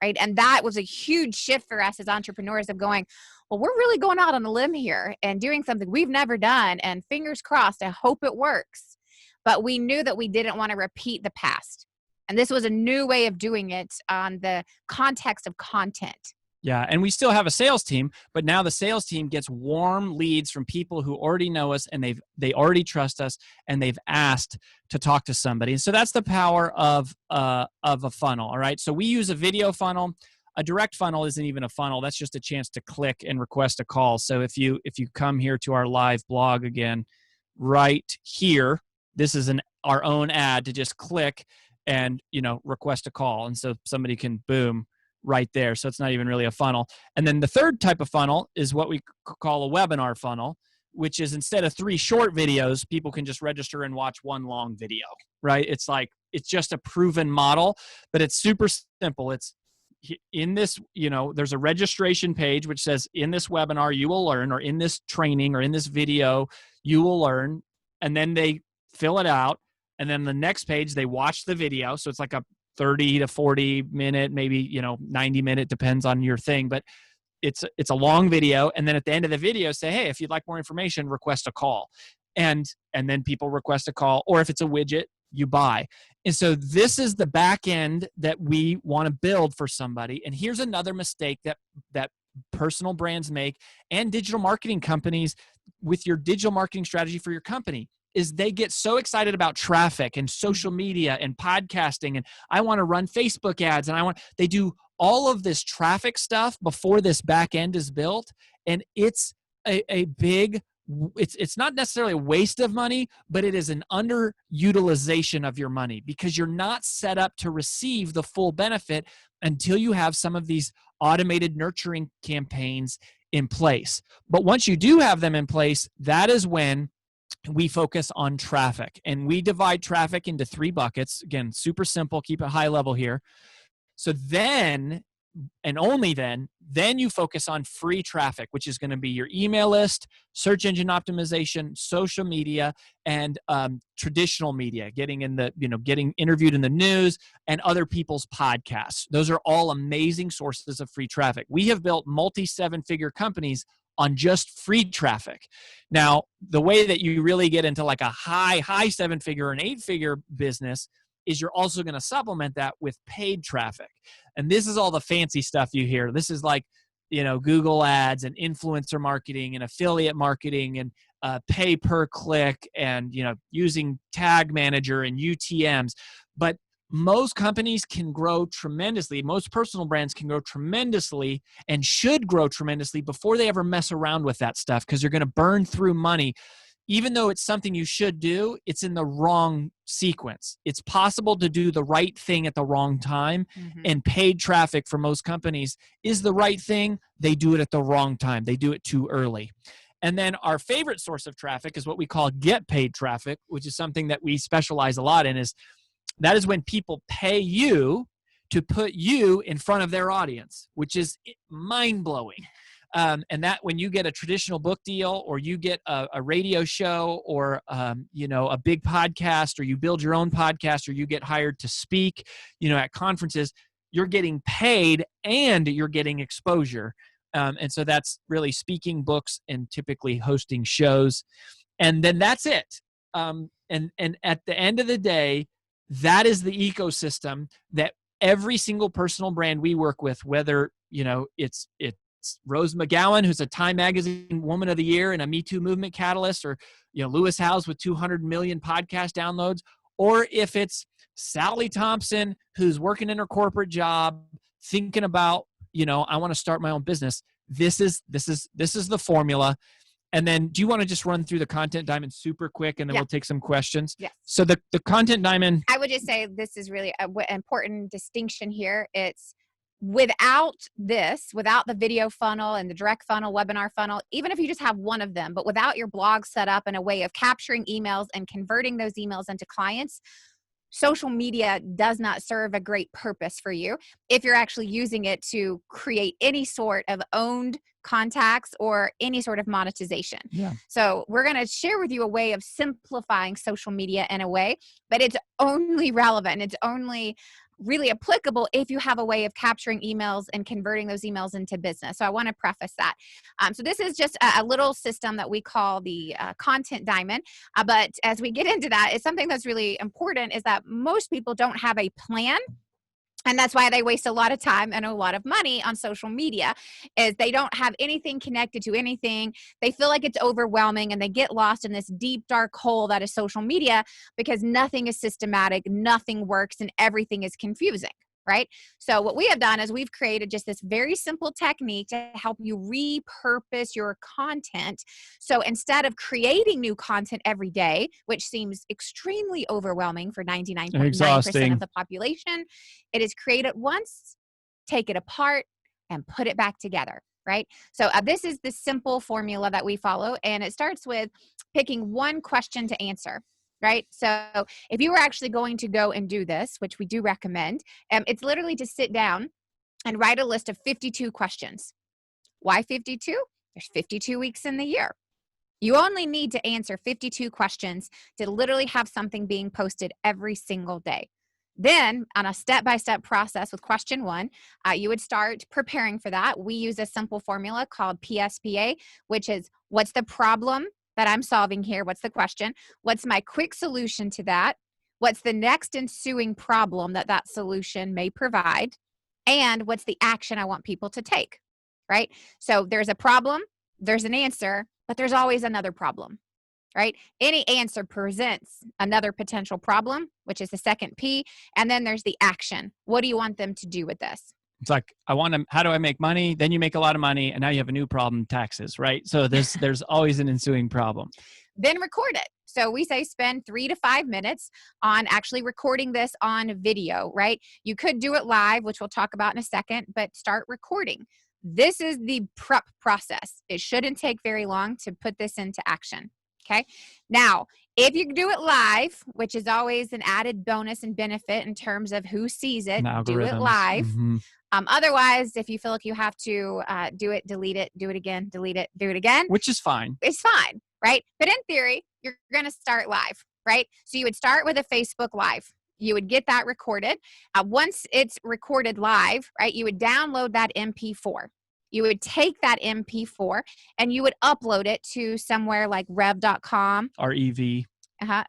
[SPEAKER 3] Right? And that was a huge shift for us as entrepreneurs of going, well, we're really going out on a limb here and doing something we've never done. And fingers crossed, I hope it works. But we knew that we didn't want to repeat the past. And this was a new way of doing it on the context of content.
[SPEAKER 1] Yeah, and we still have a sales team, but now the sales team gets warm leads from people who already know us and they already trust us and they've asked to talk to somebody. And so that's the power of a funnel. All right, so we use a video funnel. A direct funnel isn't even a funnel. That's just a chance to click and request a call. So if you come here to our live blog again, right here, this is our own ad to just click and request a call, and so somebody can boom right there. So it's not even really a funnel. And then the third type of funnel is what we call a webinar funnel, which is instead of 3 short videos, people can just register and watch 1 long video, right? It's just a proven model, but it's super simple. It's in this, there's a registration page which says in this webinar you will learn, or in this training or in this video you will learn, and then they fill it out. And then the next page, they watch the video. So it's like a 30 to 40 minute, maybe, 90 minute, depends on your thing, but it's a long video. And then at the end of the video say, hey, if you'd like more information, request a call. And then people request a call, or if it's a widget, you buy. And so this is the back end that we want to build for somebody. And here's another mistake that personal brands make, and digital marketing companies with your digital marketing strategy for your company, is they get so excited about traffic and social media and podcasting, and I want to run Facebook ads, and they do all of this traffic stuff before this back end is built, and it's a big, it's not necessarily a waste of money, but it is an underutilization of your money because you're not set up to receive the full benefit until you have some of these automated nurturing campaigns in place. But once you do have them in place, that is when we focus on traffic. And we divide traffic into 3 buckets. Again, super simple, keep it high level here. So then, and only then you focus on free traffic, which is going to be your email list, search engine optimization, social media, and traditional media, getting interviewed in the news and other people's podcasts. Those are all amazing sources of free traffic. We have built multi-7-figure companies on just free traffic. Now, the way that you really get into like a high 7-figure and 8-figure business is you're also going to supplement that with paid traffic. And this is all the fancy stuff you hear. This is like, Google ads and influencer marketing and affiliate marketing and pay per click and, using tag manager and UTMs. But most companies can grow tremendously. Most personal brands can grow tremendously and should grow tremendously before they ever mess around with that stuff, because you're going to burn through money. Even though it's something you should do, it's in the wrong sequence. It's possible to do the right thing at the wrong time, and paid traffic for most companies is the right thing. They do it at the wrong time. They do it too early. And then our favorite source of traffic is what we call get paid traffic, which is something that we specialize a lot in. That is when people pay you to put you in front of their audience, which is mind-blowing. And that when you get a traditional book deal, or you get a radio show, or a big podcast, or you build your own podcast, or you get hired to speak, at conferences, you're getting paid and you're getting exposure. And so that's really speaking, books, and typically hosting shows. And then that's it. And at the end of the day, that is the ecosystem that every single personal brand we work with, whether it's Rose McGowan, who's a Time Magazine Woman of the Year and a Me Too movement catalyst, or Lewis Howes with 200 million podcast downloads, or if it's Sally Thompson, who's working in her corporate job, thinking about I want to start my own business. This is the formula. And then, do you want to just run through the content diamond super quick, and then we'll take some questions?
[SPEAKER 3] Yes.
[SPEAKER 1] So the content diamond.
[SPEAKER 3] I would just say this is really an important distinction here. It's without the video funnel and the direct funnel, webinar funnel, even if you just have one of them, but without your blog set up in a way of capturing emails and converting those emails into clients, social media does not serve a great purpose for you if you're actually using it to create any sort of owned contacts or any sort of monetization.
[SPEAKER 1] Yeah.
[SPEAKER 3] So we're going to share with you a way of simplifying social media in a way, but it's only relevant. It's only really applicable if you have a way of capturing emails and converting those emails into business. So I want to preface that. So this is just a little system that we call the content diamond. But as we get into that, it's something that's really important, is that most people don't have a plan. And that's why they waste a lot of time and a lot of money on social media, is they don't have anything connected to anything. They feel like it's overwhelming, and they get lost in this deep, dark hole that is social media, because nothing is systematic, nothing works, and everything is confusing. Right? So what we have done is we've created just this very simple technique to help you repurpose your content. So instead of creating new content every day, which seems extremely overwhelming for 99.9% of the population, it is create it once, take it apart, and put it back together. Right? So this is the simple formula that we follow, and it starts with picking one question to answer. Right? So if you were actually going to go and do this, which we do recommend, it's literally to sit down and write a list of 52 questions. Why 52? There's 52 weeks in the year. You only need to answer 52 questions to literally have something being posted every single day. Then on a step-by-step process with question 1, you would start preparing for that. We use a simple formula called PSPA, which is, what's the problem that I'm solving here? What's the question? What's my quick solution to that? What's the next ensuing problem that solution may provide? And what's the action I want people to take? Right? So there's a problem, there's an answer, but there's always another problem. Right? Any answer presents another potential problem, which is the second P. And then there's the action. What do you want them to do with this?
[SPEAKER 1] It's like, how do I make money? Then you make a lot of money and now you have a new problem, taxes, right? So there's always an ensuing problem.
[SPEAKER 3] Then record it. So we say spend 3 to 5 minutes on actually recording this on video, right? You could do it live, which we'll talk about in a second, but start recording. This is the prep process. It shouldn't take very long to put this into action. Okay. Now, if you do it live, which is always an added bonus and benefit in terms of who sees it, do it live.
[SPEAKER 1] Mm-hmm.
[SPEAKER 3] Otherwise, if you feel like you have to do it, delete it, do it again, delete it, do it again.
[SPEAKER 1] Which is fine.
[SPEAKER 3] It's fine, right? But in theory, you're going to start live, right? So you would start with a Facebook Live. You would get that recorded. Once it's recorded live, right, you would download that MP4. You would take that MP4 and you would upload it to somewhere like rev.com.
[SPEAKER 1] REV.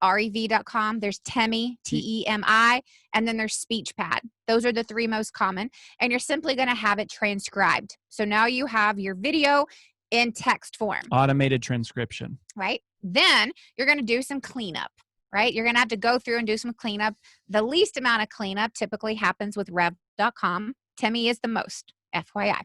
[SPEAKER 3] rev.com. There's Temi, Temi, and then there's SpeechPad. Those are the 3 most common. And you're simply going to have it transcribed. So now you have your video in text form.
[SPEAKER 1] Automated transcription.
[SPEAKER 3] Right? Then you're going to do some cleanup. Right? You're going to have to go through and do some cleanup. The least amount of cleanup typically happens with rev.com. Temi is the most, FYI.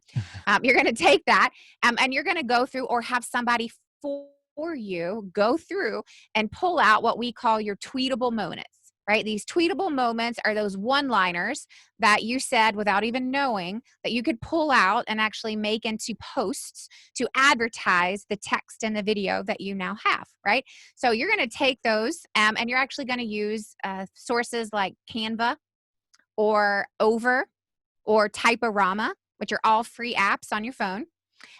[SPEAKER 3] You're going to take that and you're going to go through or have somebody for you go through and pull out what we call your tweetable moments, right? These tweetable moments are those one-liners that you said without even knowing that you could pull out and actually make into posts to advertise the text and the video that you now have, right? So you're going to take those and you're actually going to use sources like Canva or Over or Typorama, which are all free apps on your phone.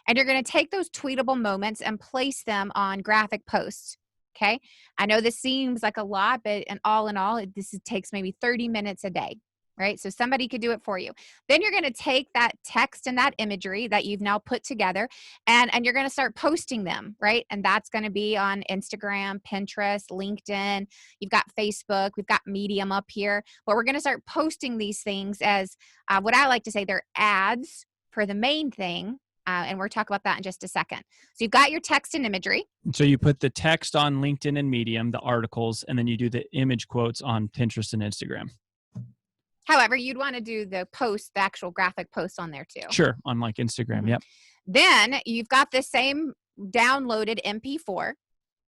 [SPEAKER 3] And you're going to take those tweetable moments and place them on graphic posts. Okay. I know this seems like a lot, but in all, this takes maybe 30 minutes a day, right? So somebody could do it for you. Then you're going to take that text and that imagery that you've now put together and you're going to start posting them, right? And that's going to be on Instagram, Pinterest, LinkedIn. You've got Facebook. We've got Medium up here. But we're going to start posting these things as what I like to say, they're ads for the main thing. And we'll talk about that in just a second. So you've got your text and imagery.
[SPEAKER 1] So you put the text on LinkedIn and Medium, the articles, and then you do the image quotes on Pinterest and Instagram.
[SPEAKER 3] However, you'd want to do the post, the actual graphic post on there too.
[SPEAKER 1] Sure, on like Instagram, Yep.
[SPEAKER 3] Then you've got the same downloaded MP4.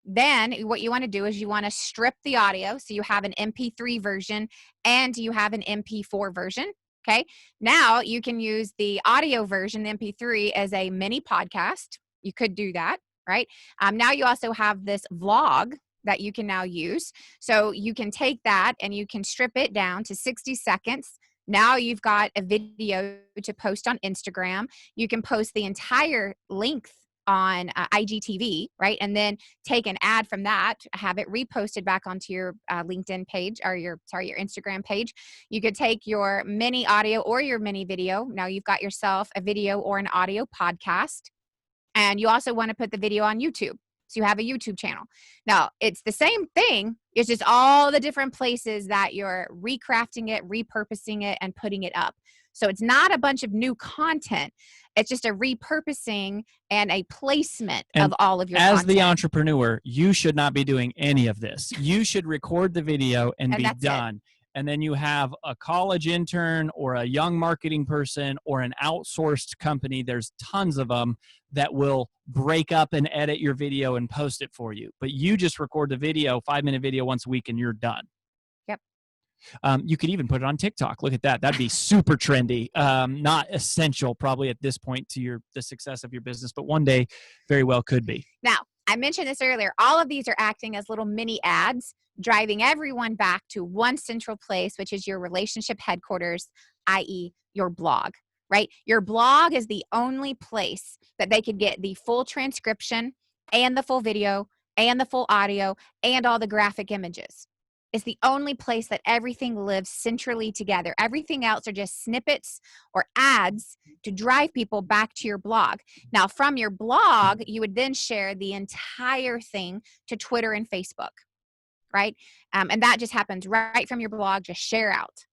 [SPEAKER 3] Then what you want to do is you want to strip the audio. So you have an MP3 version and you have an MP4 version. Okay. Now you can use the audio version, the MP3, as a mini podcast. You could do that, right? Now you also have this vlog that you can now use. So you can take that and you can strip it down to 60 seconds. Now you've got a video to post on Instagram. You can post the entire length on IGTV, right? And then take an ad from that, have it reposted back onto your LinkedIn page or your Instagram page. You could take your mini audio or your mini video. Now you've got yourself a video or an audio podcast. And you also want to put the video on YouTube. So you have a YouTube channel. Now it's the same thing. It's just all the different places that you're recrafting it, repurposing it, and putting it up. So it's not a bunch of new content. It's just a repurposing and a placement of all of your content.
[SPEAKER 1] As the entrepreneur, you should not be doing any of this. You should record the video and be done. And then you have a college intern or a young marketing person or an outsourced company. There's tons of them that will break up and edit your video and post it for you. But you just record the video, 5-minute video once a week, and you're done. You could even put it on TikTok. Look at that. That'd be super trendy. Not essential probably at this point to the success of your business, but one day very well could be.
[SPEAKER 3] Now, I mentioned this earlier. All of these are acting as little mini ads, driving everyone back to one central place, which is your relationship headquarters, i.e. your blog, right? Your blog is the only place that they could get the full transcription and the full video and the full audio and all the graphic images. It's the only place that everything lives centrally together. Everything else are just snippets or ads to drive people back to your blog. Now, from your blog, you would then share the entire thing to Twitter and Facebook, right? And that just happens right from your blog, just share out.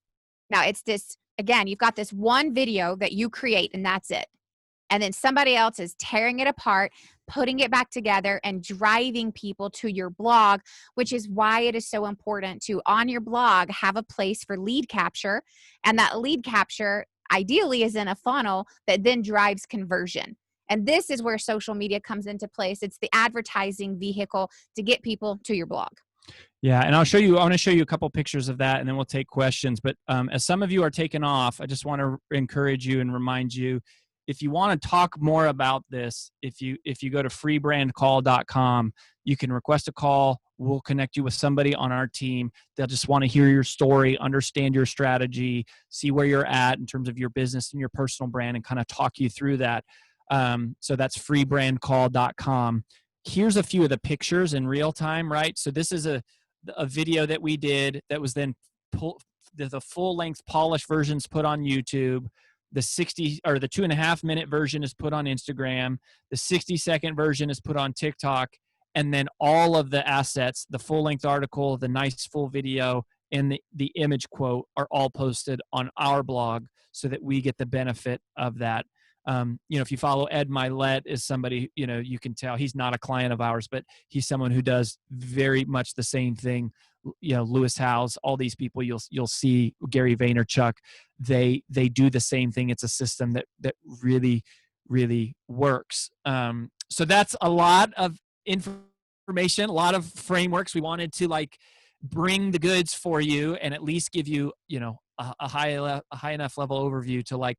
[SPEAKER 3] Now, it's this, again, you've got this one video that you create and that's it. And then somebody else is tearing it apart, putting it back together and driving people to your blog, which is why it is so important to, on your blog, have a place for lead capture. And that lead capture ideally is in a funnel that then drives conversion. And this is where social media comes into place. It's the advertising vehicle to get people to your blog.
[SPEAKER 1] Yeah, and I want to show you a couple pictures of that, and then we'll take questions. But as some of you are taking off, I just want to encourage you and remind you, if you want to talk more about this, if you go to freebrandcall.com, you can request a call. We'll connect you with somebody on our team. They'll just want to hear your story, understand your strategy, see where you're at in terms of your business and your personal brand, and kind of talk you through that. So that's freebrandcall.com. Here's a few of the pictures in real time, right? So this is a video that we did that was then the full length polished versions put on YouTube. The 2.5 minute version is put on Instagram. The 60-second version is put on TikTok. And then all of the assets, the full length article, the nice full video, and the image quote are all posted on our blog so that we get the benefit of that. If you follow Ed Milet, is somebody, you can tell he's not a client of ours, but he's someone who does very much the same thing. Lewis Howes, all these people you'll see, Gary Vaynerchuk, they do the same thing. It's a system that really, really works. So that's a lot of information, a lot of frameworks. We wanted to bring the goods for you and at least give you, a high enough level overview to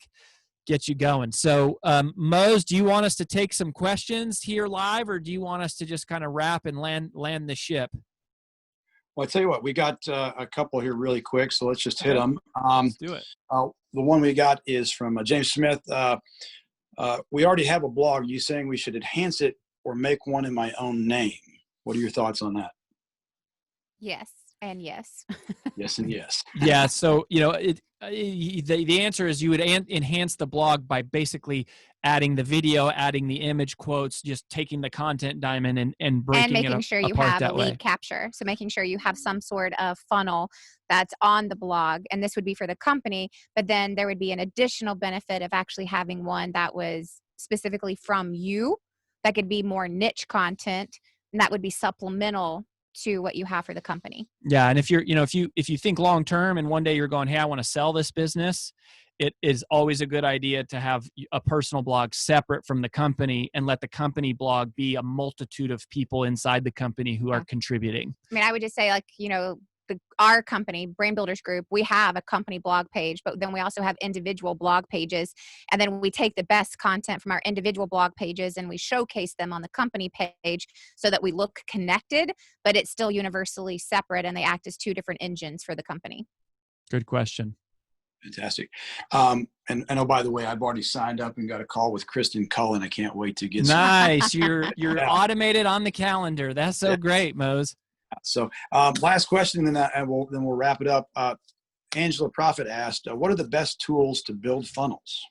[SPEAKER 1] get you going. So Mose, do you want us to take some questions here live, or do you want us to just kind of wrap and land the ship?
[SPEAKER 2] Well, I tell you what, we got a couple here really quick, so let's just hit them.
[SPEAKER 1] Let's do it.
[SPEAKER 2] The one we got is from James Smith. We already have a blog. You saying we should enhance it or make one in my own name? What are your thoughts on that?
[SPEAKER 3] Yes and yes.
[SPEAKER 2] Yes and yes.
[SPEAKER 1] Yeah. So the answer is you would enhance the blog by basically adding the video, adding the image quotes, just taking the content diamond and breaking it apart that way.
[SPEAKER 3] And making sure you have a lead capture. So making sure you have some sort of funnel that's on the blog. And this would be for the company, but then there would be an additional benefit of actually having one that was specifically from you, that could be more niche content, and that would be supplemental to what you have for the company.
[SPEAKER 1] Yeah. And if you think long term and one day you're going, hey, I want to sell this business, it is always a good idea to have a personal blog separate from the company and let the company blog be a multitude of people inside the company who are contributing.
[SPEAKER 3] I mean, I would just say our company, Brand Builders Group, we have a company blog page, but then we also have individual blog pages. And then we take the best content from our individual blog pages and we showcase them on the company page so that we look connected, but it's still universally separate and they act as two different engines for the company.
[SPEAKER 1] Good question.
[SPEAKER 2] Fantastic. And oh, by the way, I've already signed up and got a call with Kristen Cullen. I can't wait to get
[SPEAKER 1] nice. You're automated on the calendar. That's so great, Mose.
[SPEAKER 2] So last question, and then we'll wrap it up. Angela Prophet asked, what are the best tools to build funnels?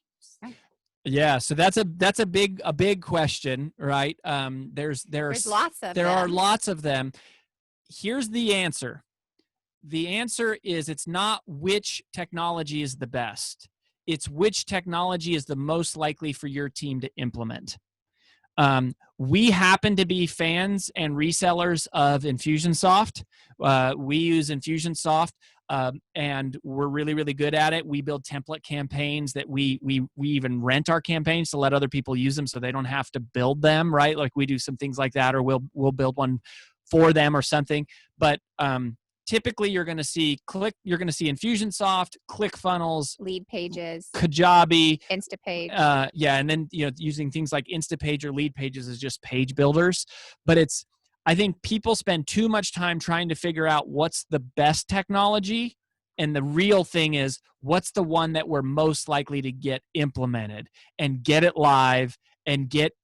[SPEAKER 1] Yeah, so that's a big question, right? There's
[SPEAKER 3] lots of
[SPEAKER 1] there
[SPEAKER 3] them.
[SPEAKER 1] are lots of them. Here's the answer. The answer is it's not which technology is the best. It's which technology is the most likely for your team to implement. We happen to be fans and resellers of Infusionsoft. We use Infusionsoft, and we're really, really good at it. We build template campaigns that we even rent our campaigns to let other people use them so they don't have to build them, right? Like we do some things like that, or we'll build one for them or something. But typically you're going to see Infusionsoft, ClickFunnels,
[SPEAKER 3] Lead Pages,
[SPEAKER 1] Kajabi,
[SPEAKER 3] Instapage.
[SPEAKER 1] And then using things like Instapage or Lead Pages as just page builders. But I think people spend too much time trying to figure out what's the best technology, and the real thing is what's the one that we're most likely to get implemented and get it live and get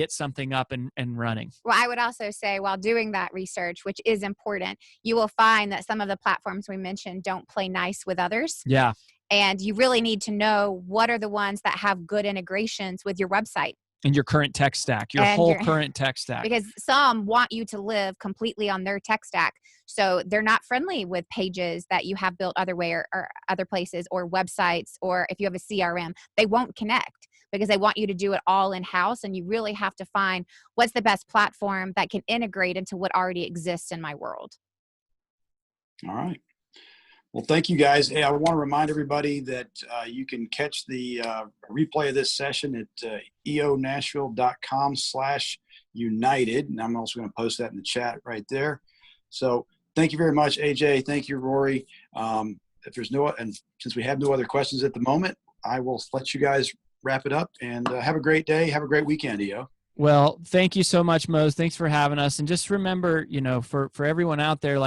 [SPEAKER 1] something up and running.
[SPEAKER 3] Well, I would also say while doing that research, which is important, you will find that some of the platforms we mentioned don't play nice with others.
[SPEAKER 1] Yeah.
[SPEAKER 3] And you really need to know what are the ones that have good integrations with your website.
[SPEAKER 1] And your current tech stack, your current tech stack.
[SPEAKER 3] Because some want you to live completely on their tech stack. So they're not friendly with pages that you have built other way or other places, or websites, or if you have a CRM, they won't connect because they want you to do it all in-house. And you really have to find what's the best platform that can integrate into what already exists in my world.
[SPEAKER 2] All right. Well, thank you guys. Hey, I want to remind everybody that you can catch the replay of this session at eonashville.com/united. And I'm also going to post that in the chat right there. So thank you very much, AJ. Thank you, Rory. If there's and since we have no other questions at the moment, I will let you guys wrap it up, and have a great day. Have a great weekend, EO.
[SPEAKER 1] Well, thank you so much, Mose. Thanks for having us. And just remember, for everyone out there,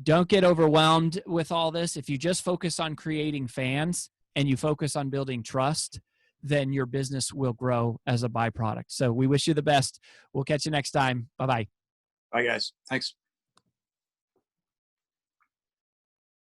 [SPEAKER 1] don't get overwhelmed with all this. If you just focus on creating fans and you focus on building trust, then your business will grow as a byproduct. So we wish you the best. We'll catch you next time. Bye-bye.
[SPEAKER 2] Bye, guys. Thanks.